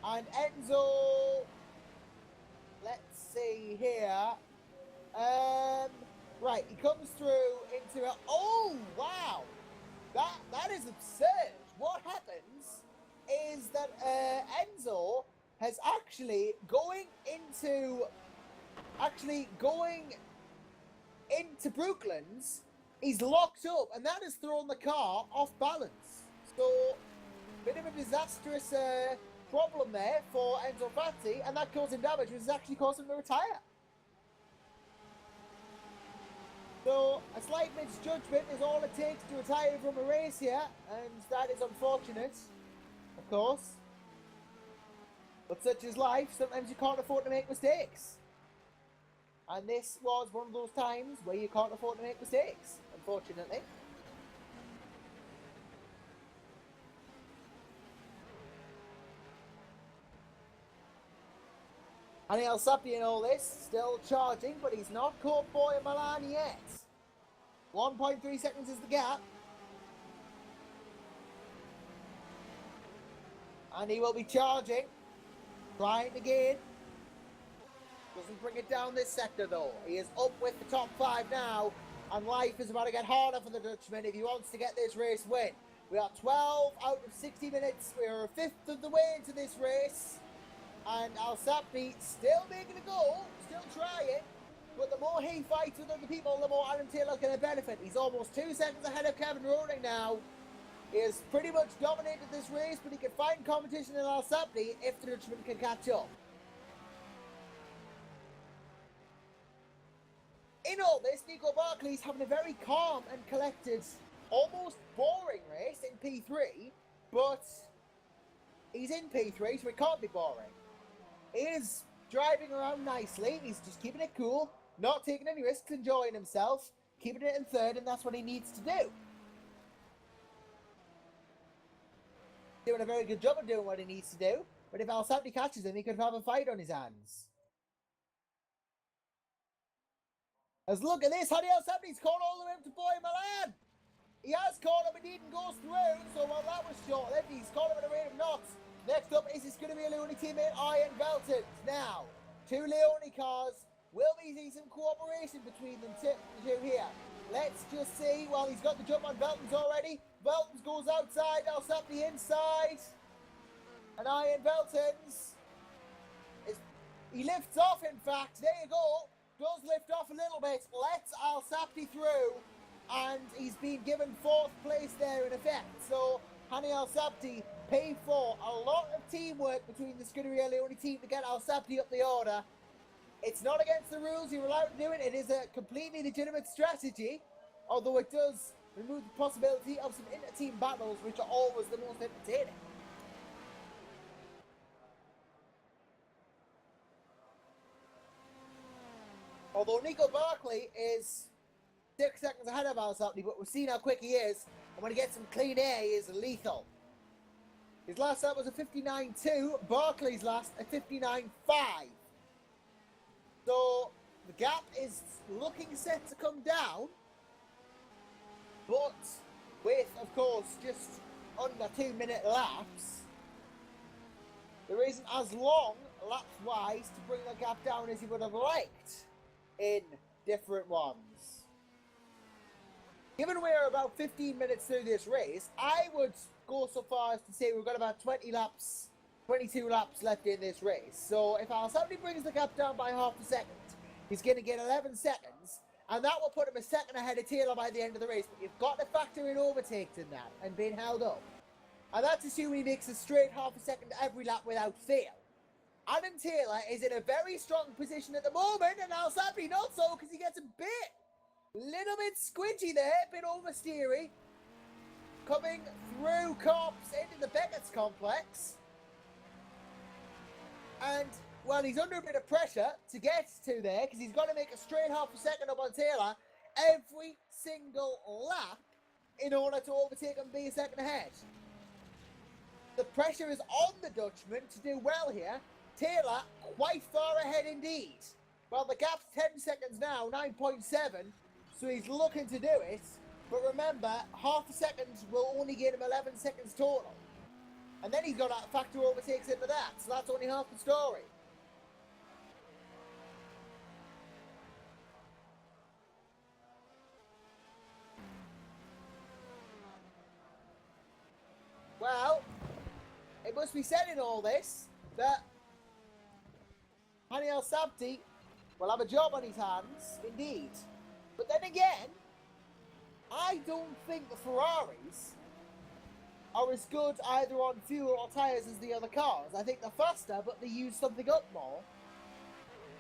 And Enzo, let's see here. Right, he comes through into a. Oh wow, that is absurd. What happens is that Enzo has actually going into Brooklands. He's locked up, and that has thrown the car off balance. So, bit of a disastrous problem there for Enzo Fatti, and that caused him damage, which has actually caused him to retire. So, a slight misjudgment is all it takes to retire from a race here, and that is unfortunate, of course. But such is life, sometimes you can't afford to make mistakes. And this was one of those times where you can't afford to make mistakes, unfortunately. And Alsappi in all this, still charging, but he's not caught Boya Milan yet. 1.3 seconds is the gap. And he will be charging. Trying again. Doesn't bring it down this sector though. He is up with the top 5 now. And life is about to get harder for the Dutchman if he wants to get this race win. We are 12 out of 60 minutes. We are a fifth of the way into this race. And Alsappi still making a goal, still trying, but the more he fights with other people, the more Adam Taylor's going to benefit. He's almost 2 seconds ahead of Kevin Roding now. He has pretty much dominated this race, but he can find competition in Alsappi if the Dutchman can catch up. In all this, Nico Barkley's having a very calm and collected, almost boring race in P3, but he's in P3, so it can't be boring. He is driving around nicely. He's just keeping it cool, not taking any risks, enjoying himself, keeping it in third, and that's what he needs to do. Doing a very good job of doing what he needs to do, but if Alsappi catches him, he could have a fight on his hands. As look at this, Honey Alsappi's caught all the way up to Boya Milan. He has caught him, but he didn't go through, so while that was short-lived, he's caught him at a rate of knots. Next up is his going to be a Leone teammate, Ian Velton. Now, 2 Leone cars. Will we see some cooperation between them two here? Let's just see. Well, he's got the jump on Velton's already. Velton's goes outside, Alsappi inside. And Ian Velton's he lifts off, in fact. There you go. Does lift off a little bit. Lets Alsappi through. And he's been given 4th place there in effect. So, Hani Alsappi, P4. A lot of teamwork between the Scuderia Leone team to get Alsappi up the order. It's not against the rules. You're allowed to do it. It is a completely legitimate strategy. Although it does remove the possibility of some inter-team battles, which are always the most entertaining. Although Nico Barkley is 6 seconds ahead of Alsappi, but we've seen how quick he is. And when he gets some clean air, he is lethal. His last lap was a 59.2. Barkley's last a 59.5. So the gap is looking set to come down. But with, of course, just under 2-minute laps, there isn't as long laps-wise to bring the gap down as he would have liked in different ones. Given we're about 15 minutes through this race, I would go so far as to say we've got about 20 laps 22 laps left in this race. So if Alessandri brings the gap down by half a second, he's going to get 11 seconds, and that will put him a second ahead of Taylor by the end of the race. But you've got to factor in overtakes in that and being held up. And that's assuming he makes a straight half a second every lap without fail. Adam Taylor is in a very strong position at the moment, and Alessandri not so, because he gets a little bit squidgy there, a bit oversteery. Coming through Cops into the Beckett's complex. And, well, he's under a bit of pressure to get to there, because he's got to make a straight half a second up on Taylor every single lap in order to overtake and be a second ahead. The pressure is on the Dutchman to do well here. Taylor quite far ahead indeed. Well, the gap's 10 seconds now, 9.7, so he's looking to do it. But remember, half a second will only get him 11 seconds total. And then he's got to factor overtakes into that, so that's only half the story. Well, it must be said in all this that Hani El-Sabti will have a job on his hands, indeed. But then again, I don't think the Ferraris are as good either on fuel or tyres as the other cars. I think they're faster, but they use something up more.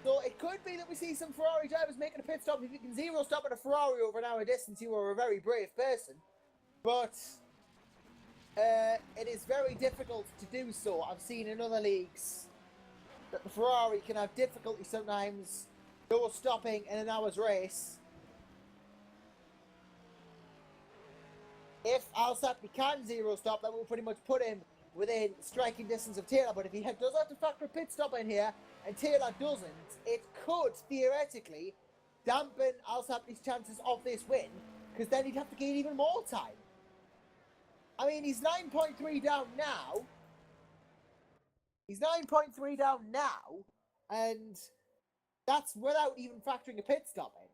So it could be that we see some Ferrari drivers making a pit stop. If you can zero stop at a Ferrari over an hour distance, you are a very brave person. But it is very difficult to do so. I've seen in other leagues that the Ferrari can have difficulty sometimes no stopping in an hour's race. If Al-Sabti can zero stop, that will pretty much put him within striking distance of Taylor. But if he does have to factor a pit stop in here, and Taylor doesn't, it could theoretically dampen Al-Sabti's chances of this win, because then he'd have to gain even more time. I mean, he's 9.3 down now. He's 9.3 down now, and that's without even factoring a pit stop in.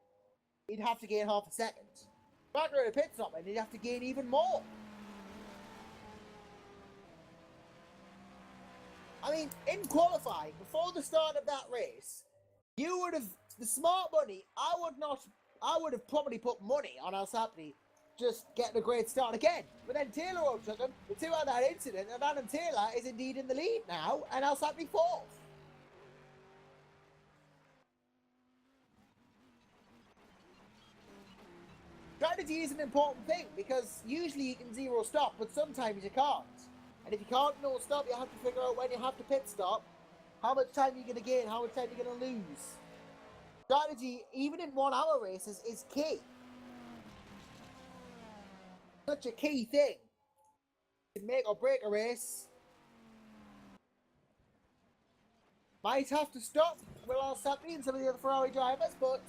He'd have to gain half a second. Factor in a pit stop in, he'd have to gain even more. I mean, in qualifying, before the start of that race, you would have, the smart money, I would have probably put money on Al-Sabti just getting a great start again. But then Taylor overtook him, the two had that incident, and Adam Taylor is indeed in the lead now, and Al-Sabti fourth. Strategy is an important thing, because usually you can zero stop, but sometimes you can't. And if you can't no stop, you have to figure out when you have to pit stop, how much time you're going to gain, how much time you're going to lose. Strategy, even in 1 hour races, is key. Such a key thing. It can make or break a race. Might have to stop with Al-Sabti and some of the other Ferrari drivers, but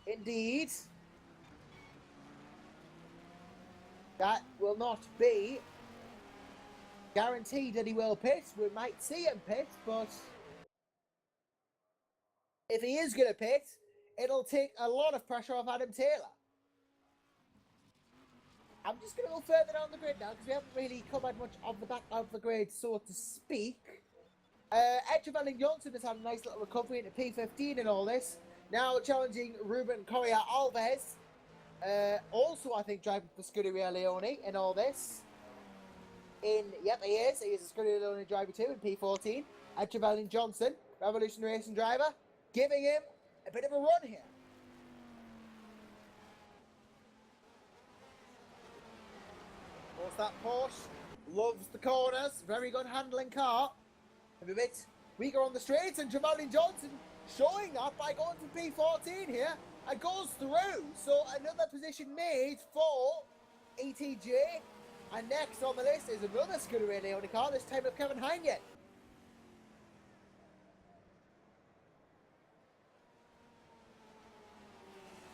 indeed, that will not be guaranteed that he will pit. We might see him pit, but if he is going to pit, it'll take a lot of pressure off Adam Taylor. I'm just going to go further down the grid now, because we haven't really covered much of the back of the grid, so to speak. Edgevalin Johnson has had a nice little recovery into P15 and all this. Now challenging Ruben Correa Alves. Also, I think, driving for Scuderia Leone in all this. Yep, he is. He is a Scuderia Leone driver too in P14. Edgevalin Johnson, Revolution Racing driver, giving him a bit of a run here. What's that Porsche? Loves the corners. Very good handling car. A bit weaker on the straights, and Jamalin Johnson showing that by going to P14 here and goes through. So another position made for ETJ. And next on the list is another Scuderia Leone car, this time of Kevin Heine.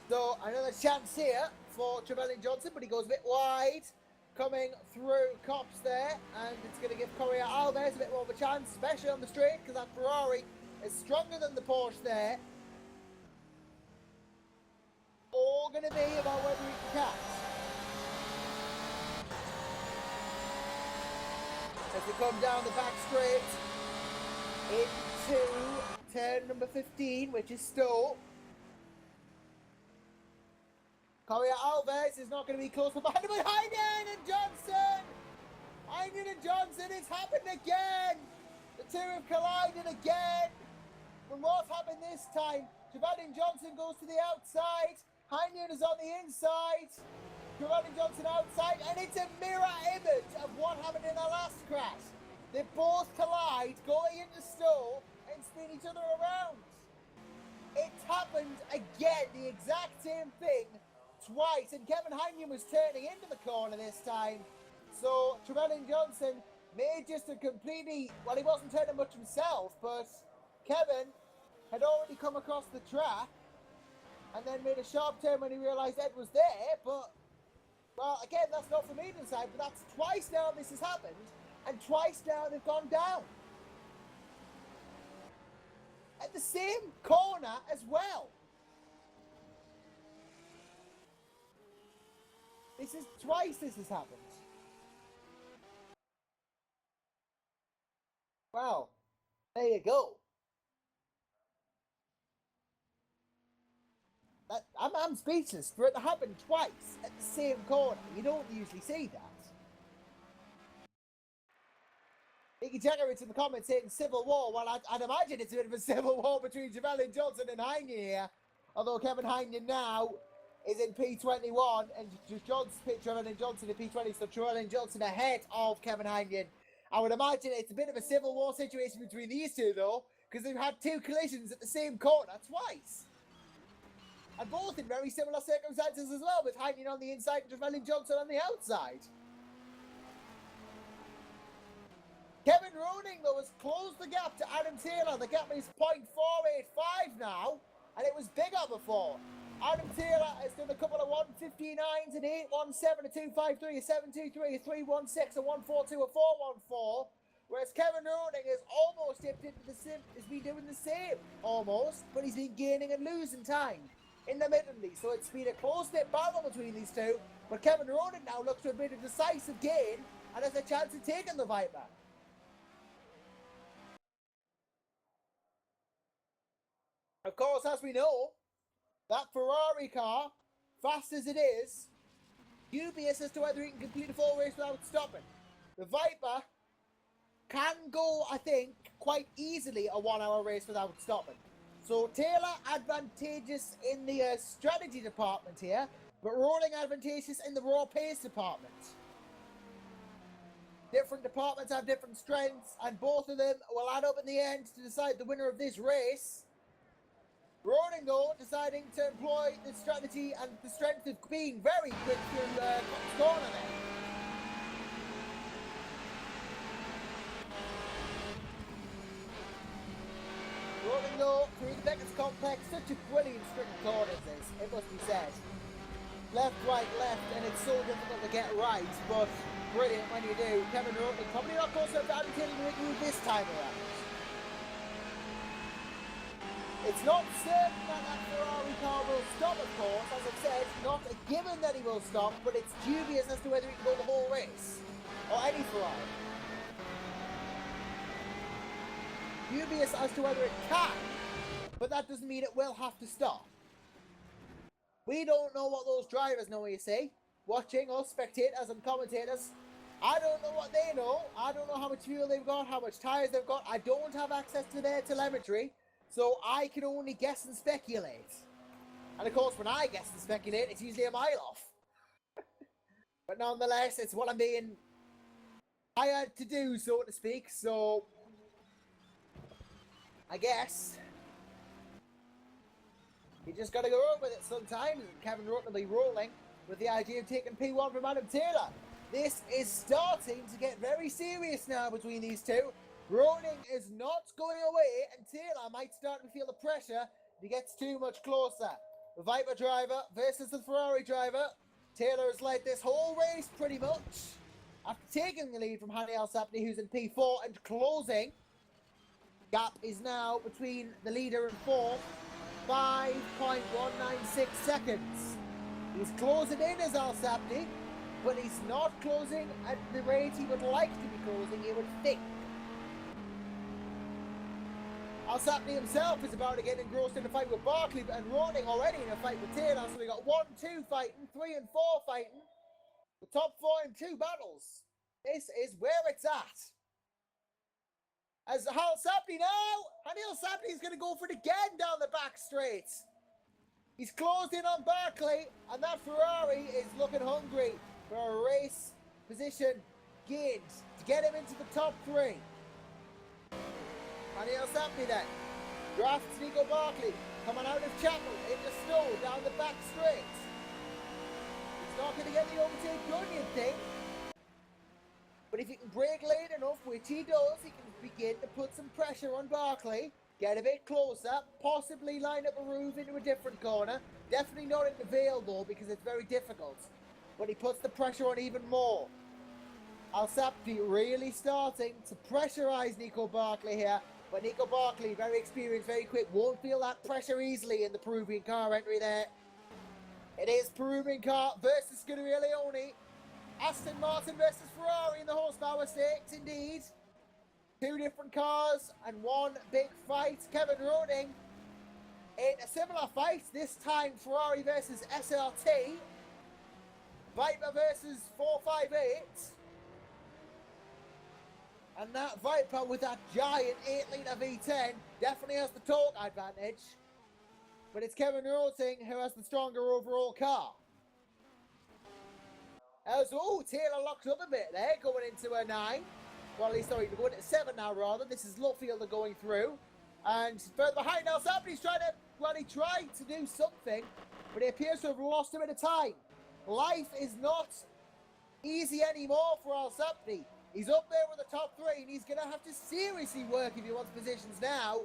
So another chance here for Trevelyan Johnson, but he goes a bit wide. Coming through Cops there, and it's going to give Correa Alves a bit more of a chance, especially on the straight, because that Ferrari is stronger than the Porsche there. All going to be about whether he can catch. as we come down the back straight into turn number 15, which is Stowe. Correa Alves is not going to be close, but behind him, Heinen and Johnson! Heinen and Johnson, it's happened again! The two have collided again! And what's happened this time? Trevelyan Johnson goes to the outside, Heinen is on the inside, Trevelyan Johnson outside, and it's a mirror image of what happened in the last crash. They both collide, going into Stowe, and spin each other around. It's happened again, the exact same thing, twice, and Kevin Heinen was turning into the corner this time. So Trevelyan Johnson made just a completely, well, he wasn't turning much himself, but Kevin had already come across the track and then made a sharp turn when he realised Ed was there. But, well, again, that's not for me to decide, but that's twice now this has happened, and twice now they've gone down. At the same corner as well. This is twice this has happened. Well, there you go. I'm speechless for it to happen twice at the same corner. You don't usually see that. Nicky Jackerit's in the comments saying civil war. Well, I'd imagine it's a bit of a civil war between Trevelyan Johnson and Heinen here. Although Kevin Heinen now is in P21 and Trevelyan Johnson in P20. So Trevelyan Johnson ahead of Kevin Heinen. I would imagine it's a bit of a civil war situation between these two though, because they've had two collisions at the same corner twice. And both in very similar circumstances as well, with Heinen on the inside and Trevelyan Johnson on the outside. Kevin Roning, though, has closed the gap to Adam Taylor. The gap is 0.485 now, and it was bigger before. Adam Taylor has done a couple of 159s, an 817, a 253, a 723, a 316, a 142, a 414. Whereas Kevin Roning has almost dipped into the sim, has been doing the same, almost, but he's been gaining and losing time intermittently. So it's been a close-knit battle between these two, but Kevin Roning now looks to have made a decisive gain and has a chance of taking the Viper. Of course, as we know, that Ferrari car, fast as it is, dubious as to whether he can complete a full race without stopping. The Viper can go, I think, quite easily a 1 hour race without stopping. So Taylor advantageous in the strategy department here, but Roning advantageous in the raw pace department. Different departments have different strengths, and both of them will add up in the end to decide the winner of this race. Roning, though, deciding to employ the strategy and the strength of being very quick through the corner there. Roning, though, through the Beckett's complex, such a brilliant string of corners this, it must be said. Left, right, left, and it's so difficult to get right, but brilliant when you do. Kevin Roning probably not close enough to Adam Taylor to make you this time around. It's not certain that that Ferrari car will stop, of course. As I've said, not a given that he will stop, but it's dubious as to whether he can go the whole race. Or any Ferrari. Dubious as to whether it can, but that doesn't mean it will have to stop. We don't know what those drivers know, you see. Watching us, spectators and commentators. I don't know what they know. I don't know how much fuel they've got, how much tyres they've got. I don't have access to their telemetry. So I can only guess and speculate. And of course, when I guess and speculate, it's usually a mile off. But nonetheless, it's what I'm being hired to do, so to speak. So, I guess you just got to go on with it sometimes. Kevin Rutten will be rolling with the idea of taking P1 from Adam Taylor. This is starting to get very serious now between these two. Roning is not going away, and Taylor might start to feel the pressure if he gets too much closer. The Viper driver versus the Ferrari driver. Taylor has led this whole race pretty much. After taking the lead from Hani Al-Sapni, who's in P4 and closing. Gap is now between the leader and fourth, 5.196 seconds. He's closing in as Al-Sapni. but he's not closing at the rate he would like to be closing, you would think. Al Sapni himself is about to get engrossed in a fight with Barkley and Roning already in a fight with Taylor, so we got 1-2 fighting, 3 and 4 fighting. The top 4 in 2 battles. This is where it's at. As Al Sapni now, and Al Sapni is going to go for it again down the back straight. He's closed in on Barkley, and that Ferrari is looking hungry for a race position gained to get him into the top 3. And Al Sapni then drafts Nico Barkley coming out of Chapel into snow down the back straight. He's not going to get the overtake done, you'd think. But if he can brake late enough, which he does, he can begin to put some pressure on Barkley, get a bit closer, possibly line up a roof into a different corner. Definitely not in the Vale though, because it's very difficult. But he puts the pressure on even more. Al Sapni really starting to pressurise Nico Barkley here. But Nico Barkley, very experienced, very quick, won't feel that pressure easily in the Peruvian car entry there. It is Peruvian car versus Scuderia Leone. Aston Martin versus Ferrari in the horsepower stakes, indeed. 2 different cars and 1 big fight. Kevin Roning in a similar fight, this time Ferrari versus SRT. Viper versus 458. And that Viper with that giant 8-litre V10 definitely has the torque advantage. But it's Kevin Roting who has the stronger overall car. Taylor locks up a bit there, going into a 9. Well, he's sorry, going into 7 now rather. This is Luffielder going through. And further behind now, Sapni's trying to, well, he tried to do something, but he appears to have lost a bit of time. Life is not easy anymore for Al Sapni. He's up there with the top 3, and he's going to have to seriously work if he wants positions now.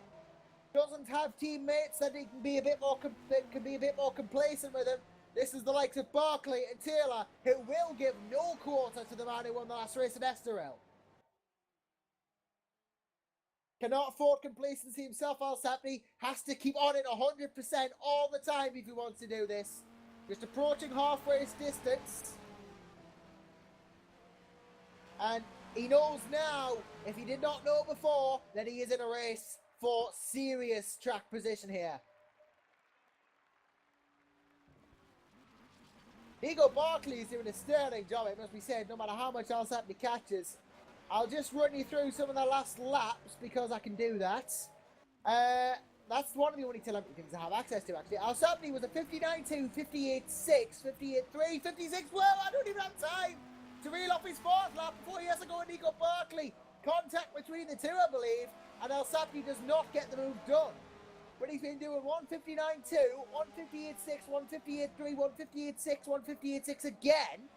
Doesn't have teammates that he can be a bit more complacent with him. This is the likes of Barkley and Taylor, who will give no quarter to the man who won the last race at Estoril. Cannot afford complacency himself, Al Sapni. Has to keep on it 100% all the time if he wants to do this. Just approaching half-race distance. And he knows now, if he did not know before, that he is in a race for serious track position here. Nico Barkley is doing a sterling job, it must be said, no matter how much Al Sapni catches. I'll just run you through some of the last laps because I can do that. That's one of the only telemetry things I have access to, actually. Al Sapni was a 59.2, 58.6, 58.3, 56. Well, I don't even have time to reel off his 4th lap before he has to go with Nico Barkley. Contact between the two, I believe, and Al Sapni does not get the move done. But he's been doing 159.2, 158.6, 158.3, 158.6, 158.6 again.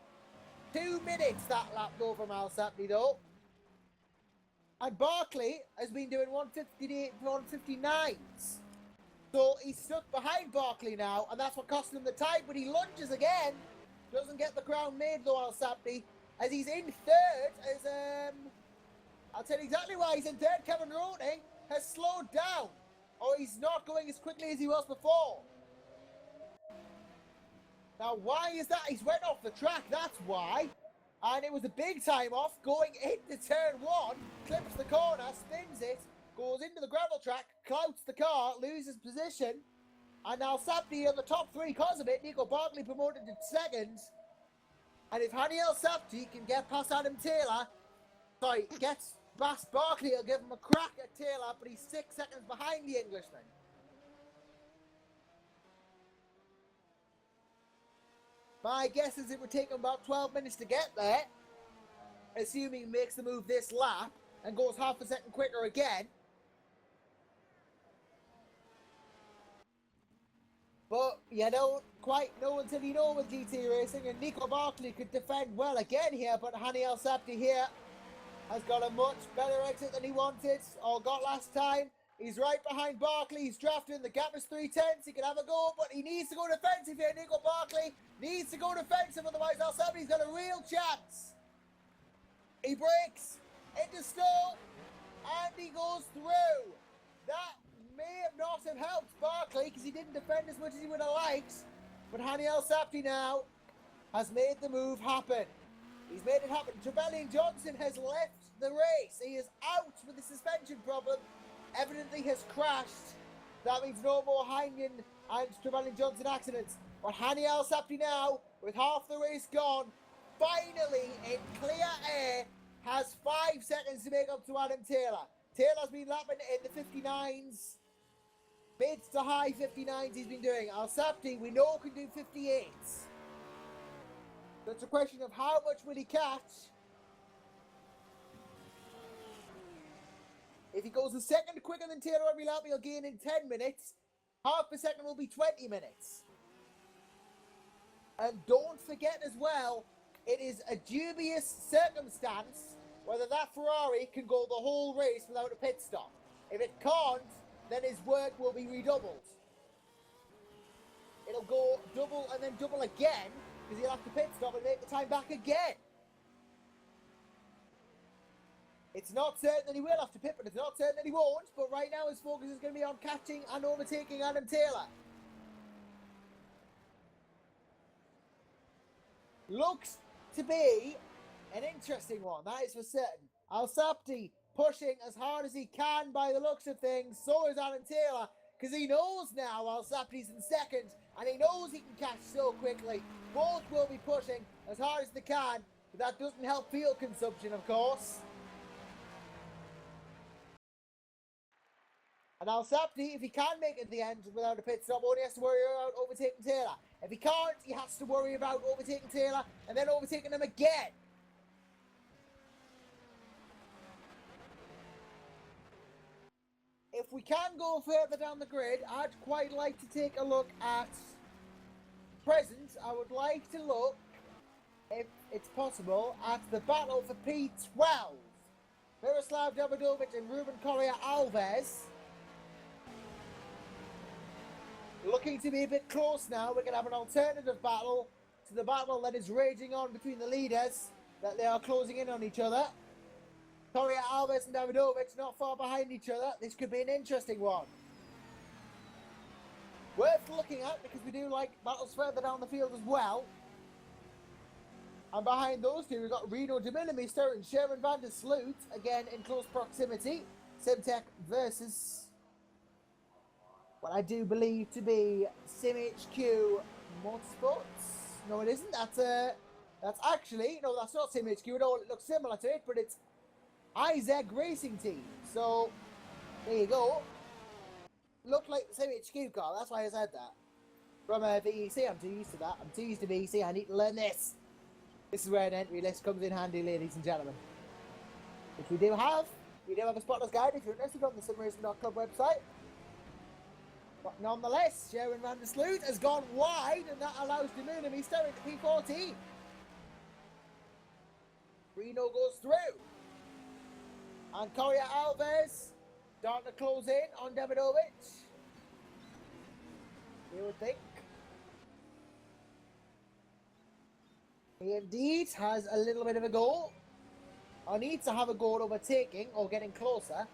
2 minutes that lap though from Al Sapni though. And Barkley has been doing 158, 159s. So he's stuck behind Barkley now, and that's what cost him the time. But he lunges again. Doesn't get the crown made though, Al Sapni. As he's in 3rd, as I'll tell you exactly why he's in 3rd. Kevin Roning has slowed down. Or he's not going as quickly as he was before. Now, why is that? He's went off the track, that's why. And it was a big time off, going into turn 1, clips the corner, spins it, goes into the gravel track, clouts the car, loses position. And now Sapni on the top 3 because of it. Nico Barkley promoted to 2nd. And if Al Sapni can get past Adam Taylor, gets past Barkley, he'll give him a crack at Taylor, but he's 6 seconds behind the Englishman. My guess is it would take him about 12 minutes to get there, assuming he makes the move this lap and goes half a second quicker again. But you don't quite know until you know with GT Racing, and Nico Barkley could defend well again here, but Al Sapni here has got a much better exit than he wanted, or got last time. He's right behind Barkley. He's drafting. The gap is 3/10. He can have a go, but he needs to go defensive here. Nico Barkley needs to go defensive, otherwise Al Sapni's got a real chance. He breaks into snow, and he goes through. That may not have helped Barkley because he didn't defend as much as he would have liked. But Al Sapni now has made the move happen. He's made it happen. Trevelyan Johnson has left the race. He is out with a suspension problem. Evidently has crashed. That means no more Heineken and Trevelyan Johnson accidents. But Hani Al-Sapti now, with half the race gone, finally in clear air, has 5 seconds to make up to Adam Taylor. Taylor's been lapping in the 59s. Mid to high 59s he's been doing. Al-Sapti, we know, can do 58s. So it's a question of how much will he catch. If he goes a second quicker than Taylor every lap, he'll gain in 10 minutes. Half a second will be 20 minutes. And don't forget as well, it is a dubious circumstance whether that Ferrari can go the whole race without a pit stop. If it can't, then his work will be redoubled. It'll go double and then double again, because he'll have to pit stop and make the time back again. It's not certain that he will have to pit, but it's not certain that he won't. But right now his focus is going to be on catching and overtaking Adam Taylor. Looks to be an interesting one, that is for certain. Al-Sapti pushing as hard as he can by the looks of things. So is Adam Taylor, because he knows now Al-Sapti's in second, and he knows he can catch so quickly. Both will be pushing as hard as they can, but that doesn't help fuel consumption, of course. And Al-Sapti, if he can make it to the end without a pit stop, only has to worry about overtaking Taylor. If he can't, he has to worry about overtaking Taylor and then overtaking him again. If we can go further down the grid, I'd quite like to take a look at present. I would like to look, if it's possible, at the battle for P12. Miroslav Davidovic and Ruben Correa Alves. Looking to be a bit close now. We're going to have an alternative battle to the battle that is raging on between the leaders, that they are closing in on each other. Correa Alves and Davidovic not far behind each other. This could be an interesting one. Worth looking at, because we do like battles further down the field as well. And behind those two, we've got Reno de Millemister and Sherman van der Sloot, again in close proximity. Simtech versus what I do believe to be SimHQ Motorsports. No, it isn't. That's actually, no, that's not SimHQ at all. It looks similar to it, but it's Isaac Racing Team. So there you go. Looked like the SimHQ car. That's why I said that. From VEC, I'm too used to that. I'm too used to VEC. I need to learn this. This is where an entry list comes in handy, ladies and gentlemen. Which we do have. We do have a spotless guide if you're interested on the SimRacing.Club website. But nonetheless, Sherwin van der Sloot has gone wide, and that allows de Millemister into P14. Reno goes through. And Correa Alves starting to close in on Davidovic. You would think. He indeed has a little bit of a goal. Or needs to have a goal overtaking or getting closer.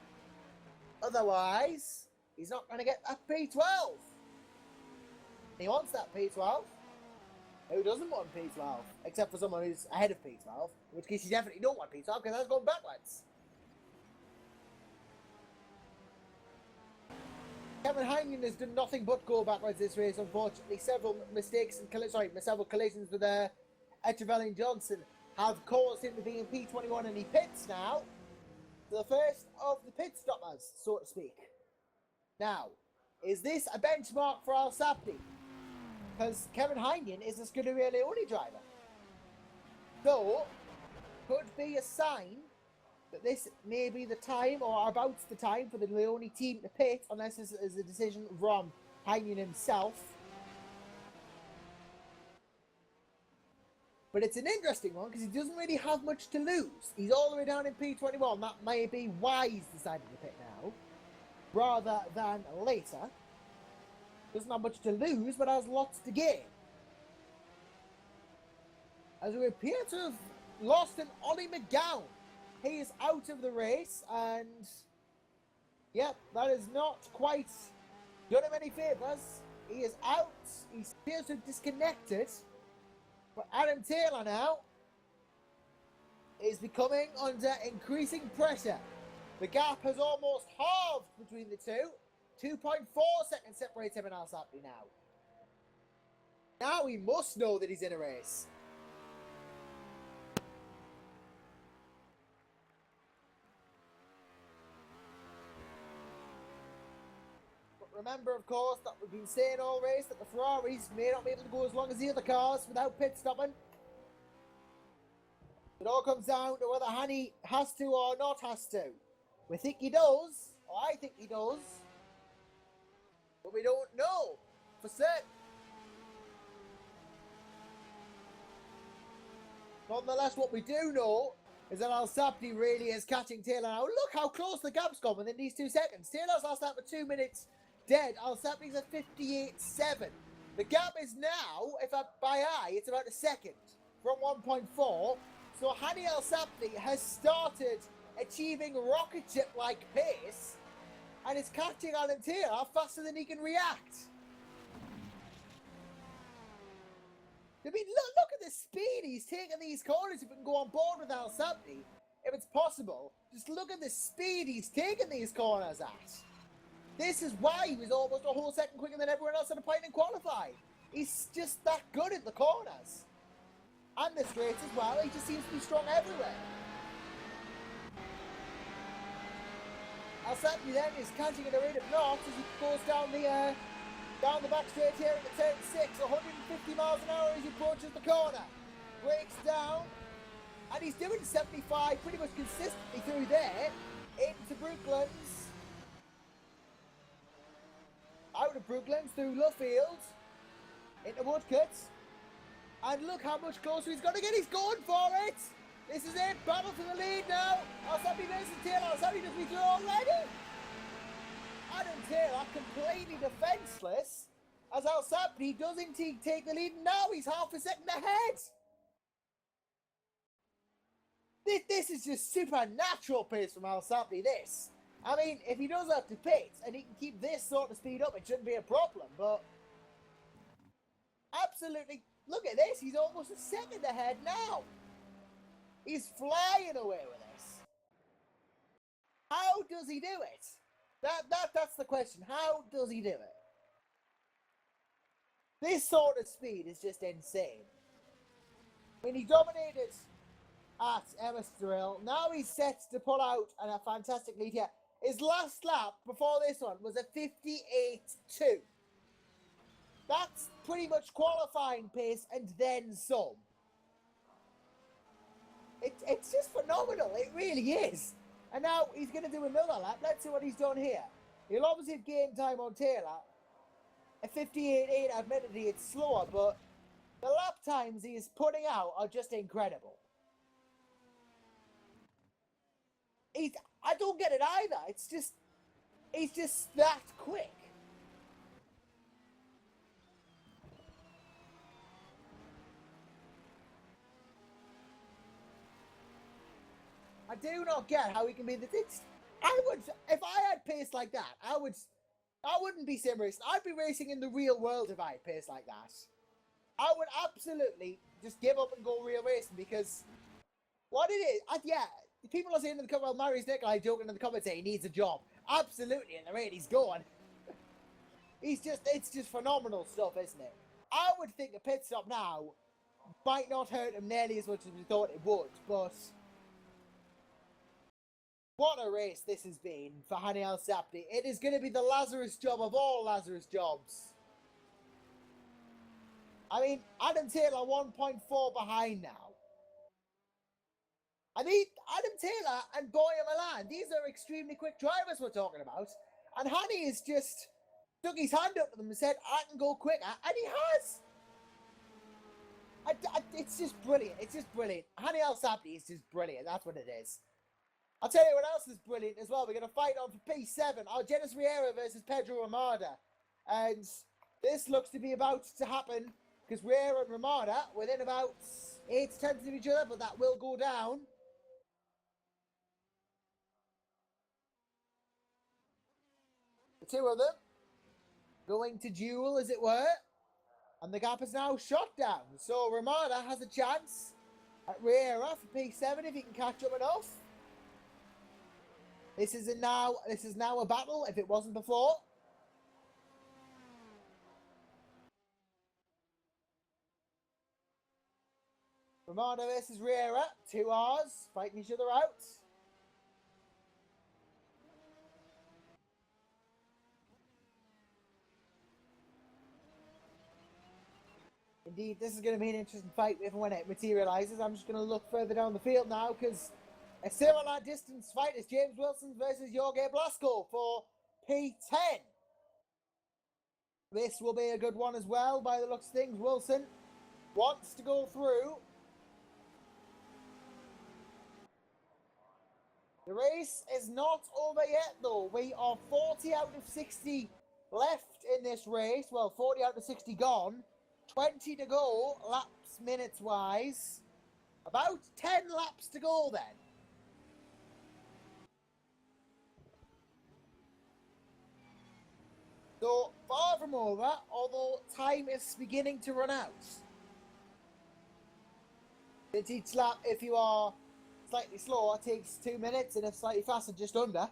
Otherwise, he's not going to get that P12. He wants that P12. Who doesn't want P12? Except for someone who's ahead of P12. In which case you definitely don't want P12 because that's going backwards. Kevin Heineken has done nothing but go backwards this race, unfortunately. Several mistakes and several collisions with Trevelyan Johnson have caused him to be in P21, and he pits now. The first of the pit stoppers, so to speak. Now, is this a benchmark for Al-Sapti? Because Kevin Heineken is a Scuderia Leone driver. So, could be a sign that this may be the time, or about the time, for the Leone team to pit, unless this is a decision from Heineken himself. But it's an interesting one, because he doesn't really have much to lose. He's all the way down in P21. That may be why he's decided to pit now, rather than later. Doesn't have much to lose, but has lots to gain. As we appear to have lost an Ollie McGowan. He is out of the race, and yep, that is not quite done him any favours. He is out. He appears to have disconnected. But Adam Taylor now is becoming under increasing pressure. The gap has almost halved between the two. 2.4 seconds separates him and Al Sappi now. Now he must know that he's in a race. But remember, of course, that we've been saying all race that the Ferraris may not be able to go as long as the other cars without pit stopping. It all comes down to whether Hani has to or not has to. We think he does, or I think he does, but we don't know for certain. Nonetheless, what we do know is that Al Sapti really is catching Taylor now. Look how close the gap's gone within these 2 seconds. Taylor's last lap for 2 minutes dead. Al Sapti's at 58.7. The gap is now, if by eye, it's about a second from 1.4. So Hani Al Sapti has started achieving rocket ship-like pace and is catching Alan Taylor faster than he can react. I mean, look at the speed he's taking these corners. If we can go on board with Al Sapti, if it's possible, just look at the speed he's taking these corners at. This is why he was almost a whole second quicker than everyone else at the point in qualifying. He's just that good at the corners. And the straights as well. He just seems to be strong everywhere. Al Sapti then is catching at a rate of knots as he goes down the back straight here at the turn 6, 150 miles an hour as he approaches the corner. Breaks down, and he's doing 75 pretty much consistently through there, into Brooklands, out of Brooklands, through Luffield, into Woodcuts, and look how much closer he's going to get. He's going for it. This is it, battle for the lead now. Al Sapti versus Taylor. Al Sapti does be through already. Adam Taylor completely defenceless as Al Sapti does indeed take the lead. Now he's half a second ahead. This is just supernatural pace from Al Sapti, this. I mean, if he does have to pit and he can keep this sort of speed up, it shouldn't be a problem, but absolutely, look at this. He's almost a second ahead now. He's flying away with this. How does he do it? That's the question. How does he do it? This sort of speed is just insane. I mean, he dominated at Estoril. Now he's set to pull out and a fantastic lead here. His last lap before this one was a 58.2. That's pretty much qualifying pace and then some. It's just phenomenal. It really is. And now he's going to do another lap. Let's see what he's done here. He'll obviously have gained time on Taylor. A 58.8, admittedly, it's slower, but the lap times he is putting out are just incredible. I don't get it either. He's just that quick. I do not get how he can be the. If I had pace like that, I wouldn't be sim racing. I'd be racing in the real world if I had pace like that. I would absolutely just give up and go real racing because what it is, people are saying in the comment, well, Marius Nikolai joking in the comments saying he needs a job. Absolutely, at the rate he's going. It's just phenomenal stuff, isn't it? I would think a pit stop now might not hurt him nearly as much as we thought it would, but what a race this has been for Hani Al Sapti. It is going to be the Lazarus job of all Lazarus jobs. I mean, Adam Taylor 1.4 behind now. I mean, Adam Taylor and Boya Milan, these are extremely quick drivers we're talking about. And Hani has just took his hand up to them and said, I can go quicker. And he has. It's just brilliant. It's just brilliant. Hani Al Sapti is just brilliant. That's what it is. I'll tell you what else is brilliant as well. We're going to fight on for P7. Argenis Riera versus Pedro Ramada. And this looks to be about to happen because Riera and Ramada within about 8 tenths of each other, but that will go down. The two of them going to duel, as it were. And the gap is now shot down. So Ramada has a chance at Riera for P7 if he can catch up enough. This is now a battle if it wasn't before. Ramada versus Riera, 2 R's fighting each other out. Indeed, this is going to be an interesting fight if and when it materialises. I'm just going to look further down the field now because a similar distance fight is James Wilson versus Jorge Blasco for P10. This will be a good one as well by the looks of things. Wilson wants to go through. The race is not over yet though. We are 40 out of 60 left in this race. Well, 40 out of 60 gone. 20 to go, laps minutes wise. About 10 laps to go then. So, far from over, although time is beginning to run out. Since each lap, if you are slightly slower, takes 2 minutes, and if slightly faster, just under.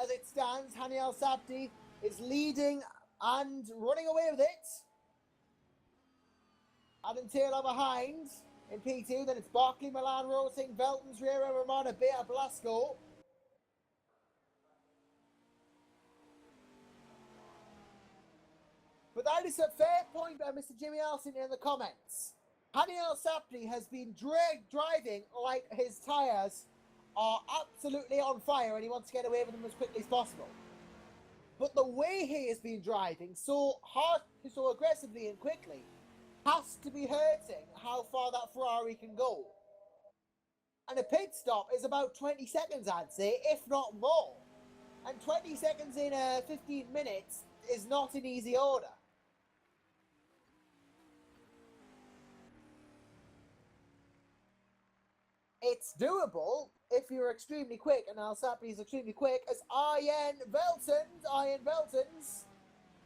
As it stands, Hani El Sabti is leading and running away with it. Adam Taylor behind in P2, then it's Barkley, Milan, Rosing, Veltons, Riera, Romana, Beta, Blasco. But that is a fair point by Mr. Jimmy Elson in the comments. Hani El Sabti has been driving like his tyres are absolutely on fire and he wants to get away with them as quickly as possible. But the way he has been driving so hard, so aggressively and quickly has to be hurting how far that Ferrari can go. And a pit stop is about 20 seconds, I'd say, if not more. And 20 seconds in 15 minutes is not an easy order. It's doable if you're extremely quick, and El Sabti is extremely quick as Ian Veltons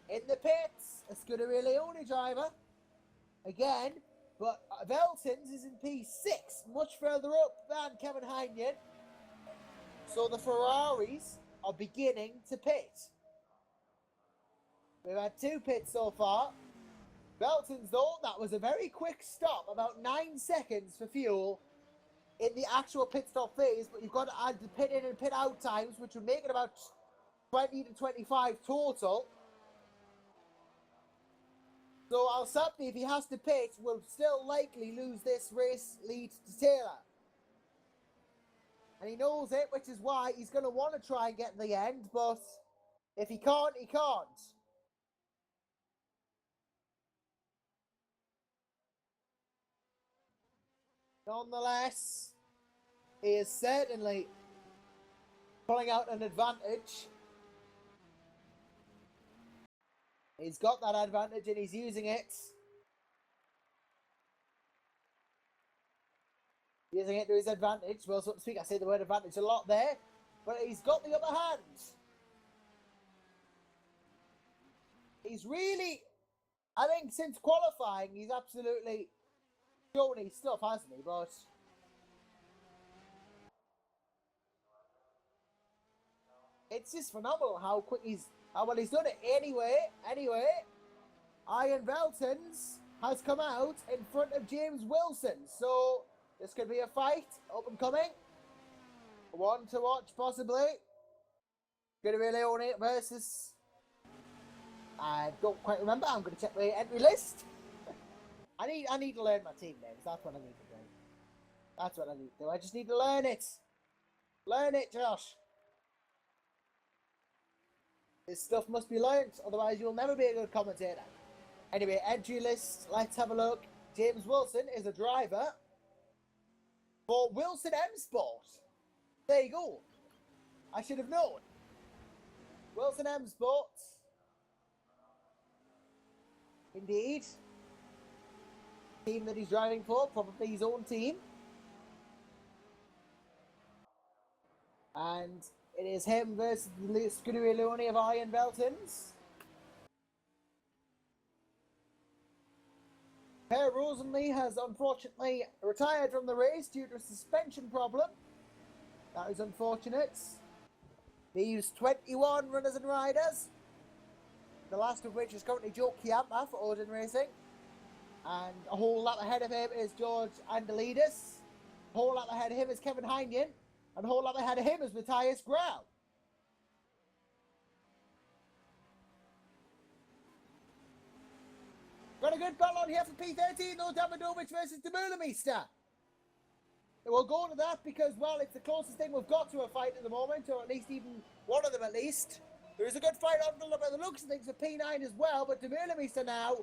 in the pits. A Scuderia Leone driver again, but Veltons is in P6, much further up than Kevin Heinian. So the Ferraris are beginning to pit. We've had 2 pits so far. Veltons, though, that was a very quick stop, about 9 seconds for fuel in the actual pit stop phase, but you've got to add the pit in and pit out times, which would make it about 20 to 25 total. So El Sabti, if he has to pit, will still likely lose this race lead to Taylor. And he knows it, which is why he's going to want to try and get the end, but if he can't, he can't. Nonetheless, he is certainly pulling out an advantage. He's got that advantage and he's using it. Using it to his advantage. Well, so to speak, I say the word advantage a lot there. But he's got the upper hand. He's really, I think since qualifying, he's absolutely shown his stuff, hasn't he? But it's just phenomenal how well he's done it. Anyway, Ian Veltons has come out in front of James Wilson. So this could be a fight, up and coming. One to watch, possibly. Going to be Leone versus... I don't quite remember. I'm going to check the entry list. I need to learn my team names. That's what I need to do. That's what I need to do. I just need to learn it. Learn it, Josh. This stuff must be learnt, otherwise you'll never be a good commentator. Anyway, entry list, let's have a look. James Wilson is a driver for Wilson M Sport. There you go. I should have known. Wilson M Sport. Indeed. Team that he's driving for, probably his own team. And It is him versus the Scuderia Leone of Iron Beltons. Per Rosenlee has unfortunately retired from the race due to a suspension problem. That is unfortunate. Leaves 21 runners and riders, the last of which is currently Joe Chiampa for Odin Racing. And a whole lot ahead of him is George Andalidis. A whole lot ahead of him is Kevin Heinian. And a whole lot ahead of him is Matthias Grau. Got a good battle on here for P13, though, Davidovic versus De Meulemeister. We'll go into that because, well, it's the closest thing we've got to a fight at the moment, or at least even one of them at least. There is a good fight on the looks of things for P9 as well, but De Meulemeister now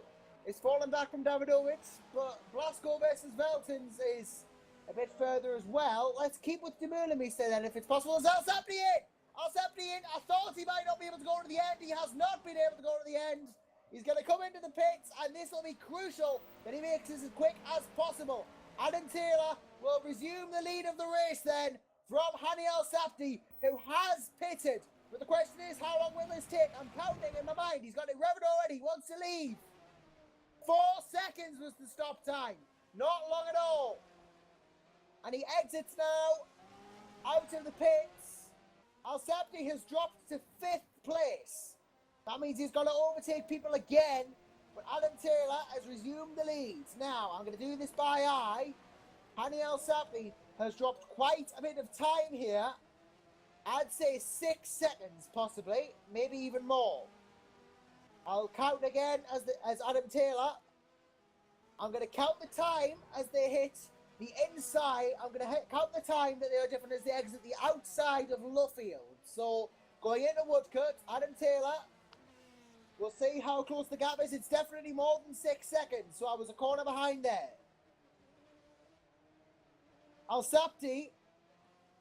is falling back from Davidovic, but Blasco versus Veltons is a bit further as well. Let's keep with De Meulemeister then, if it's possible. Is Alsapni in? Alsapni in. I thought he might not be able to go to the end. He has not been able to go to the end. He's going to come into the pits, and this will be crucial that he makes this as quick as possible. Adam Taylor will resume the lead of the race then from Hani Alsapni, who has pitted. But the question is, how long will this take? I'm counting in my mind. He's got it revved already. He wants to leave. 4 seconds was the stop time. Not long at all. And he exits now out of the pits. Alsapni has dropped to 5th place. That means he's got to overtake people again. But Adam Taylor has resumed the lead. Now, I'm going to do this by eye. Hani Alsapni has dropped quite a bit of time here. I'd say 6 seconds, possibly. Maybe even more. I'll count again as Adam Taylor. I'm going to count the time as they hit the inside. I'm going to count the time that they are different as they exit the outside of Luffield. So, going into Woodcut, Adam Taylor. We'll see how close the gap is. It's definitely more than 6 seconds. So I was a corner behind there. Alsapni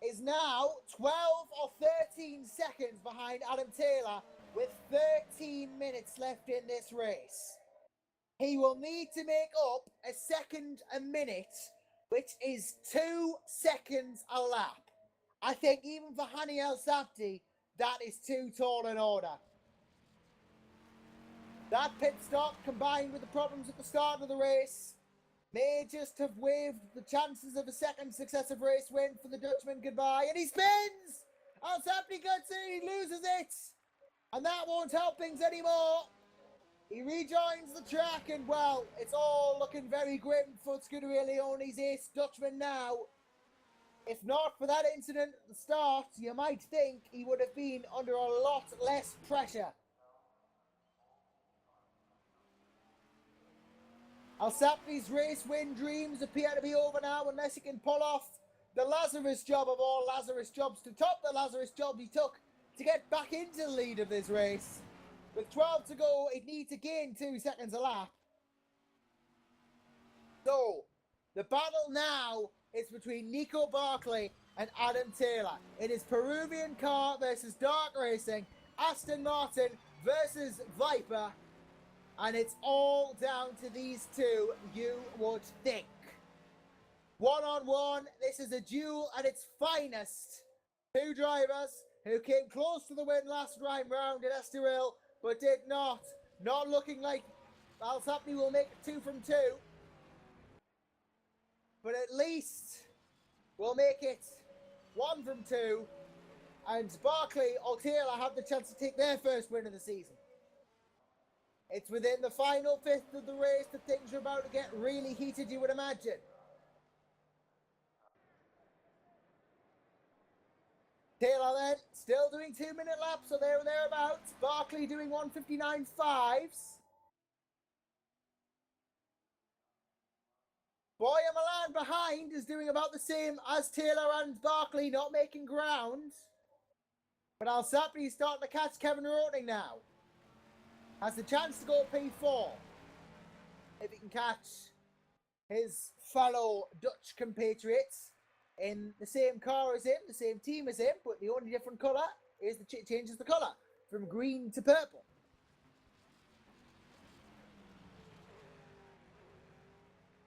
is now 12 or 13 seconds behind Adam Taylor with 13 minutes left in this race. He will need to make up a second a minute, which is 2 seconds a lap. I think even for Hani Alsapni, that is too tall an order. That pit stop, combined with the problems at the start of the race, may just have waived the chances of a second successive race win for the Dutchman goodbye. And he spins! Alsapni gets it, he loses it! And that won't help things anymore. He rejoins the track, and well, it's all looking very grim for Scuderia Leone's ace Dutchman now. If not for that incident at the start, you might think he would have been under a lot less pressure. Alsapni's race win dreams appear to be over now unless he can pull off the Lazarus job of all Lazarus jobs to top the Lazarus job he took to get back into the lead of this race. With 12 to go, he'd need to gain 2 seconds a lap. So, the battle now is between Nico Barclay and Adam Taylor. It is Peruvian Car versus Dark Racing, Aston Martin versus Viper. And it's all down to these two, you would think. 1-on-1, this is a duel at its finest. Two drivers who came close to the win last round at Estoril, but did not. Not looking like Alsapni will make it 2 from 2. But at least we'll make it 1 from 2. And Barclay or Taylor have the chance to take their first win of the season. It's within the final 5th of the race that things are about to get really heated, you would imagine. Taylor then, still doing 2-minute laps, so there or thereabouts. Barclay doing 1:59.5s. Boya Milan behind is doing about the same as Taylor and Barclay, not making ground. But Alsapni is starting to catch Kevin Roting now. Has the chance to go P4 if he can catch his fellow Dutch compatriots in the same car as him, the same team as him, but the only different colour is changes the colour from green to purple.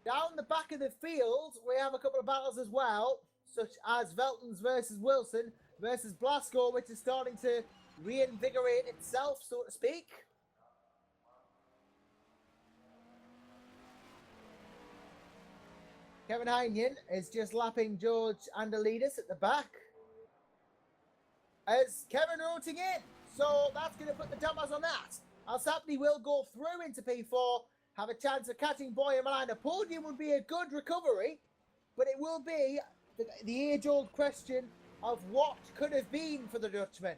Down the back of the field, we have a couple of battles as well, such as Veltons versus Wilson. versus Blasco, which is starting to reinvigorate itself, so to speak. Kevin Heinian is just lapping George Andalidis at the back. As Kevin routing in. So that's going to put the dampers on that. Al-Sapni will go through into P4, have a chance of catching Boyer Milan. A podium would be a good recovery, but it will be the age-old question of what could have been for the Dutchman.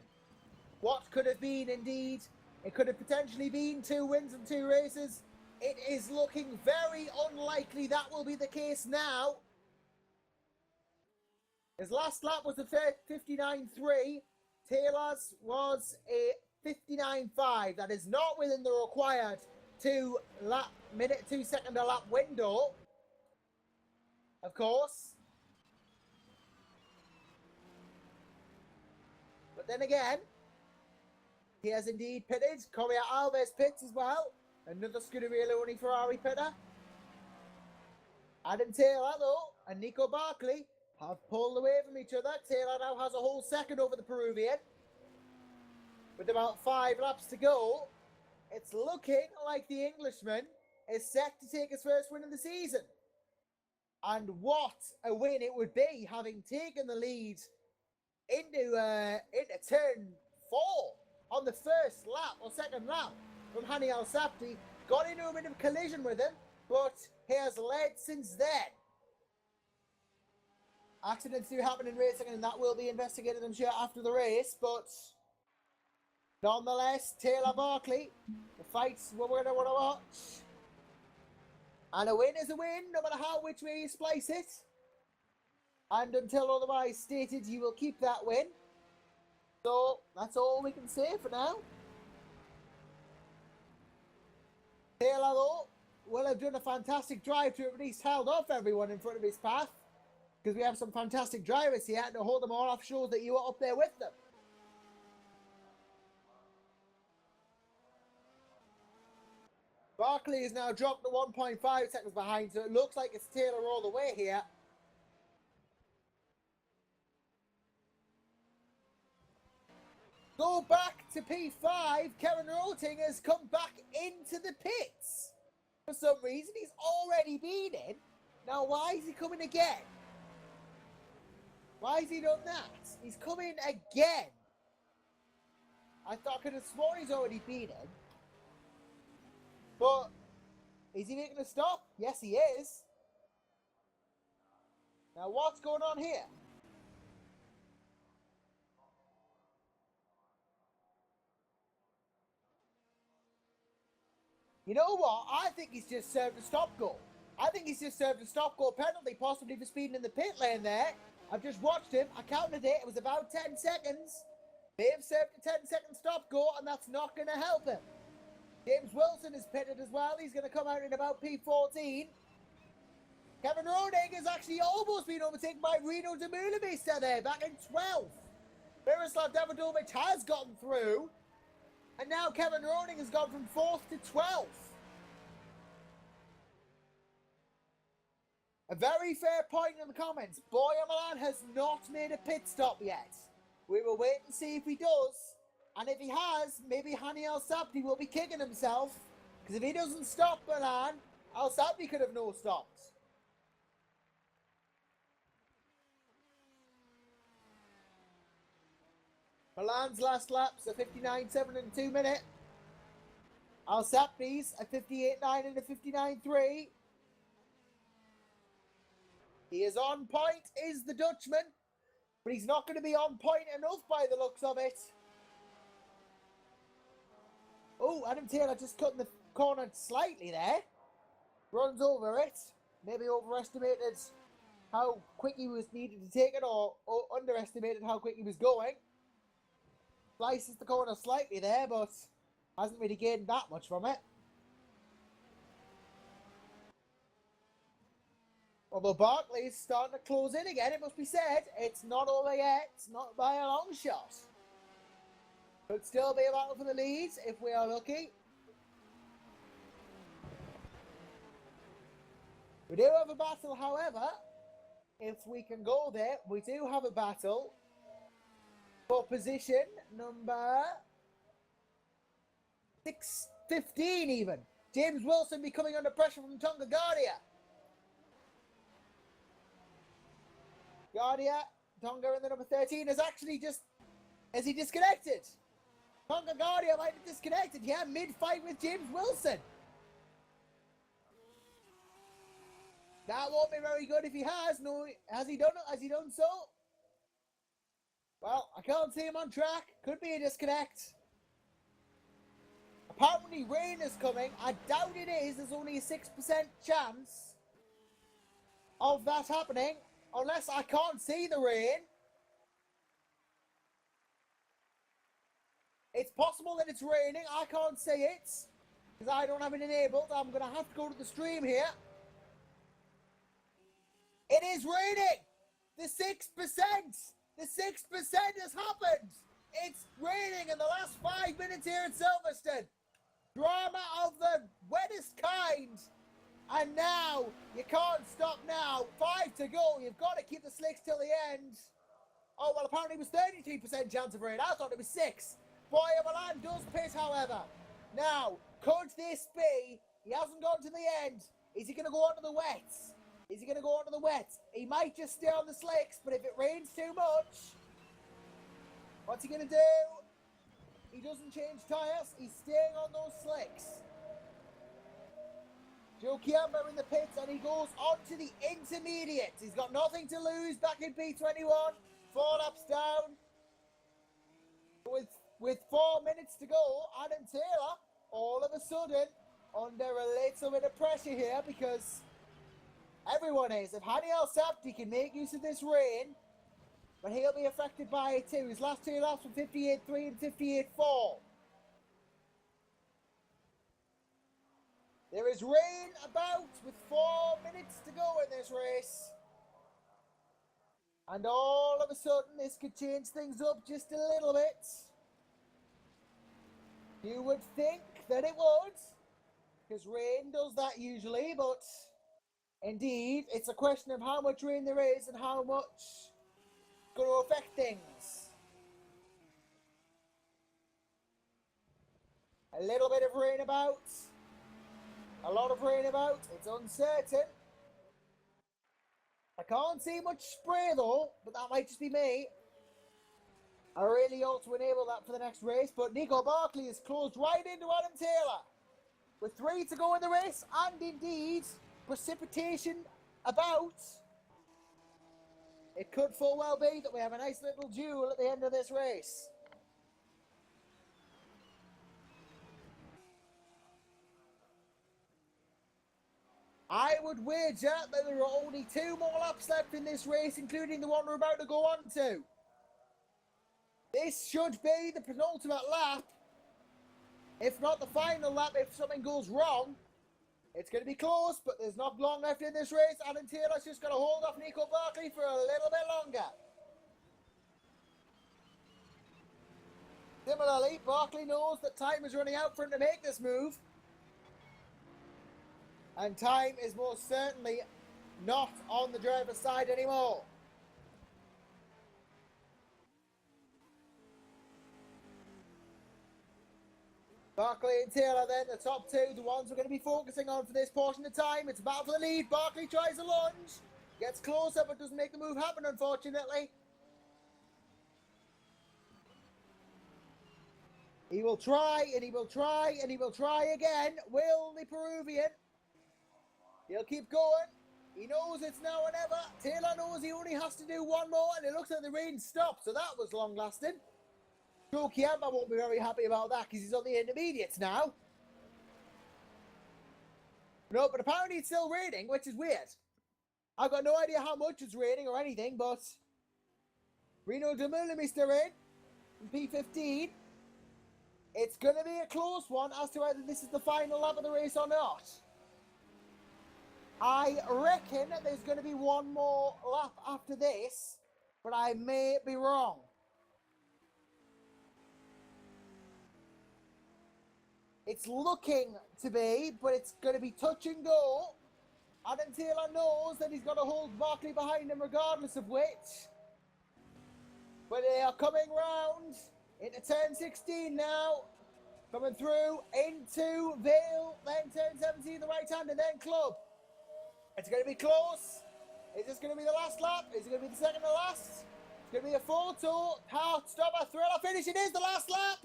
What could have been, indeed. It could have potentially been 2 wins and 2 races. It is looking very unlikely that will be the case now. His last lap was a 59.3. Taylor's was a 59.5. That is not within the required 2 second a lap window, of course. But then again, he has indeed pitted. Correa Alves pits as well. Another Scuderia Ferrari pitter. Adam Taylor, though, and Nico Barkley have pulled away from each other. Taylor now has a whole second over the Peruvian. With about 5 laps to go, it's looking like the Englishman is set to take his first win of the season. And what a win it would be, having taken the lead into turn 4 on the first lap or second lap from Hani Al-Sapti. Got into a bit of collision with him, but he has led since then. Accidents do happen in racing, and that will be investigated, I'm sure, after the race, but nonetheless, Taylor Barkley, the fights we're going to want to watch. And a win is a win, no matter which way you splice it. And until otherwise stated, you will keep that win. So, that's all we can say for now. Taylor, though, will have done a fantastic drive to at least held off everyone in front of his path. Because we have some fantastic drivers here, and to hold them all off shows that you are up there with them. Barkley is now dropped to 1.5 seconds behind, so it looks like it's Taylor all the way here. Go back to P5. Kevin Roting has come back into the pits. For some reason, he's already been in. Now, why is he coming again? Why has he done that? He's coming again. I could have sworn he's already been in. But, is he making a stop? Yes, he is. Now, what's going on here? You know what? I think he's just served a stop goal. I think he's just served a stop goal penalty, possibly for speeding in the pit lane there. I've just watched him. I counted it. It was about 10 seconds. They've served a 10-second stop goal, and that's not going to help him. James Wilson is pitted as well. He's going to come out in about P14. Kevin Roning has actually almost been overtaken by Rino de Mulevista there, back in 12th. Miroslav Davidovic has gotten through. And now Kevin Roning has gone from 4th to 12th. A very fair point in the comments. Boyer Milan has not made a pit stop yet. We will wait and see if he does. And if he has, maybe Hani Al-Sapti will be kicking himself. Because if he doesn't stop Milan, Al-Sapti could have no stopped. Milan's last lap's a 59.7 in 2 minutes. Al-Sapti's a 58.9 and a 59.3. He is on point, is the Dutchman. But he's not going to be on point enough by the looks of it. Oh, Adam Taylor just cutting the corner slightly there. Runs over it. Maybe overestimated how quick he was needed to take it, or underestimated how quick he was going. Slices the corner slightly there, but hasn't really gained that much from it. Although Barkley's starting to close in again, it must be said. It's not over yet. It's not by a long shot. Could still be a battle for the leads if we are lucky. We do have a battle, however. If we can go there, we do have a battle. for position number 15 even. James Wilson be coming under pressure from Tonga Guardia. Tonga in the number 13 is actually just... Is he disconnected? Tonga Guardia might have disconnected. Yeah, mid-fight with James Wilson. That won't be very good if he has. No, has he done it? Has he done so? Well, I can't see him on track. Could be a disconnect. Apparently rain is coming. I doubt it is. There's only a 6% chance of that happening. Unless I can't see the rain. It's possible that it's raining. I can't see it. Because I don't have it enabled. I'm going to have to go to the stream here. It is raining. The 6%. The 6% has happened. It's raining in the last 5 minutes here at Silverstone. Drama of the wettest kind. And now, you can't stop now. 5 to go. You've got to keep the slicks till the end. Oh, well, apparently it was 33% chance of rain. I thought it was 6. Boy, Milan does pit, however. Now, could this be? He hasn't gone to the end. Is he going to go onto the wets? Is he going to go onto the wets? He might just stay on the slicks, but if it rains too much, what's he going to do? He doesn't change tyres. He's staying on those slicks. Joe Chiamba in the pits, and he goes on to the intermediates. He's got nothing to lose back in P21. 4 laps down. With 4 minutes to go, Adam Taylor, all of a sudden, under a little bit of pressure here because everyone is. If Hani El-Sabti can make use of this rain, but he'll be affected by it too. His last 2 laps were 58.3 and 58.4. There is rain about with 4 minutes to go in this race. And all of a sudden, this could change things up just a little bit. You would think that it would, because rain does that usually, but indeed, it's a question of how much rain there is and how much it's going to affect things. A little bit of rain about, a lot of rain about, it's uncertain. I can't see much spray though, but that might just be me. I really ought to enable that for the next race, but Nico Barkley is closed right into Adam Taylor. With 3 to go in the race, and indeed, precipitation about. It could full well be that we have a nice little duel at the end of this race. I would wager that there are only 2 more laps left in this race, including the one we're about to go on to. This should be the penultimate lap, if not the final lap if something goes wrong. It's going to be close, but there's not long left in this race. Adam Taylor's just going to hold off Nico Barkley for a little bit longer. Similarly, Barkley knows that time is running out for him to make this move. And time is most certainly not on the driver's side anymore. Barkley and Taylor then, the top 2, the ones we're going to be focusing on for this portion of time. It's a battle for the lead. Barkley tries a lunge. Gets closer but doesn't make the move happen, unfortunately. He will try and he will try and he will try again. Will the Peruvian? He'll keep going. He knows it's now or never. Taylor knows he only has to do 1 more, and it looks like the rain stopped, so that was long lasting. Joe Chiamba won't be very happy about that because he's on the intermediates now. No, but apparently it's still raining, which is weird. I've got no idea how much it's raining or anything, but Reno de Mulimister in P15. It's going to be a close one as to whether this is the final lap of the race or not. I reckon there's going to be 1 more lap after this, but I may be wrong. It's looking to be, but it's going to be touch and go. Adam Taylor knows that he's got to hold Barkley behind him regardless of which. But they are coming round into turn 16 now. Coming through into Vale, then turn 17, the right hand, and then Club. It's going to be close. Is this going to be the last lap? Is it going to be the second to last? It's going to be a photo. Heart stopper, thriller finish. It is the last lap.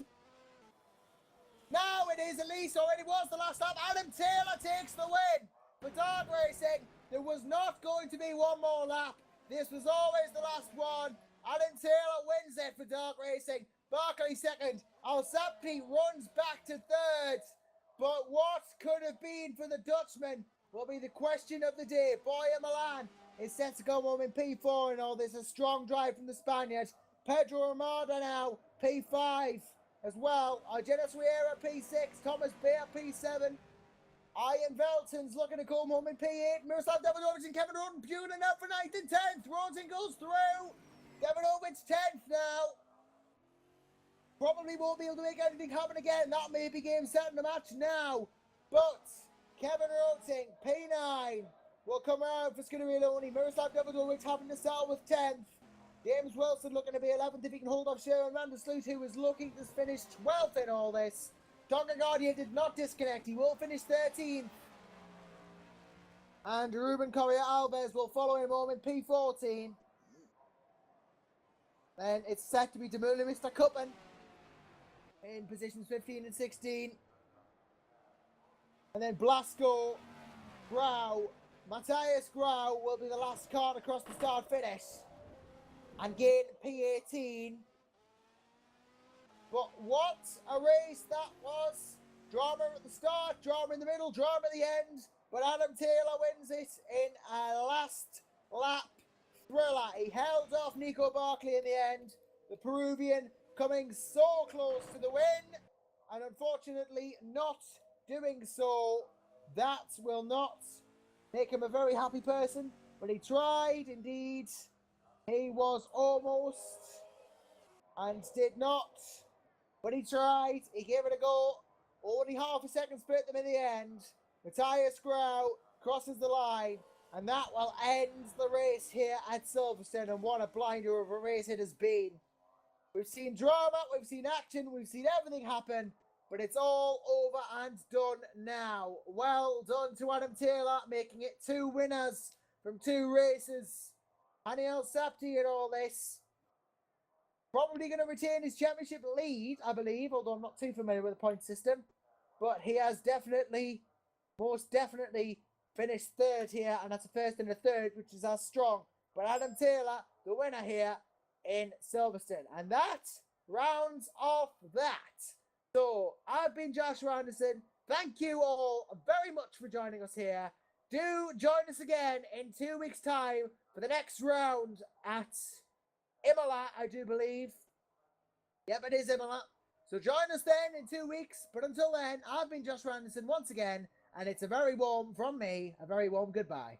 Now it is at least, or it was the last lap. Adam Taylor takes the win for Dark Racing. There was not going to be one more lap. This was always the last one. Adam Taylor wins it for Dark Racing. Barkley second. Alsappi runs back to third. But what could have been for the Dutchman will be the question of the day. Boya Milan is set to go home in P4 and all this. A strong drive from the Spaniard. Pedro Armada now, P5 as well. Argenis Riera, P6. Thomas Bear, P7. Ian Velton's looking to come home in P8. Miroslav Davidovic and Kevin Roden Bunin up for 9th and 10th. Roden goes through. Davidovic 10th now. Probably won't be able to make anything happen again. That may be game set in the match now. But Kevin Roting, P9, will come around for Skinnery-Loney. Miroslav Davidovic having to start with 10th. James Wilson looking to be 11th if he can hold off Sharon Vandersloot, who is looking to finish 12th in all this. Tonga Guardian did not disconnect. He will finish 13th. And Ruben Correa Alves will follow him home in P14. Then it's set to be Demula Mr. Cuppen in positions 15 and 16. And then Blasco, Grau, Matthias Grau will be the last car across the start finish and gain P18. But what a race that was. Drama at the start, drama in the middle, drama at the end. But Adam Taylor wins it in a last lap thriller. He held off Nico Barkley in the end. The Peruvian coming so close to the win, and unfortunately not doing so. That will not make him a very happy person, but he tried indeed. He was almost and did not, but he tried. He gave it a go. Only half a second split them in the end. Matthias Grau crosses the line, and that will end the race here at Silverstone. And what a blinder of a race it has been. We've seen drama, we've seen action, we've seen everything happen, but it's all over and done now. Well done to Adam Taylor, making it 2 winners from 2 races. Haniel Sapti in all this. Probably going to retain his championship lead, I believe, although I'm not too familiar with the point system. But he has definitely, most definitely, finished 3rd here, and that's a 1st and a 3rd, which is as strong. But Adam Taylor, the winner here in Silverstone. And that rounds off that. So, I've been Joshua Anderson. Thank you all very much for joining us here. Do join us again in 2 weeks' time for the next round at Imola, I do believe. Yep, it is Imola. So join us then in 2 weeks. But until then, I've been Joshua Anderson once again. And it's a very warm, from me, a very warm goodbye.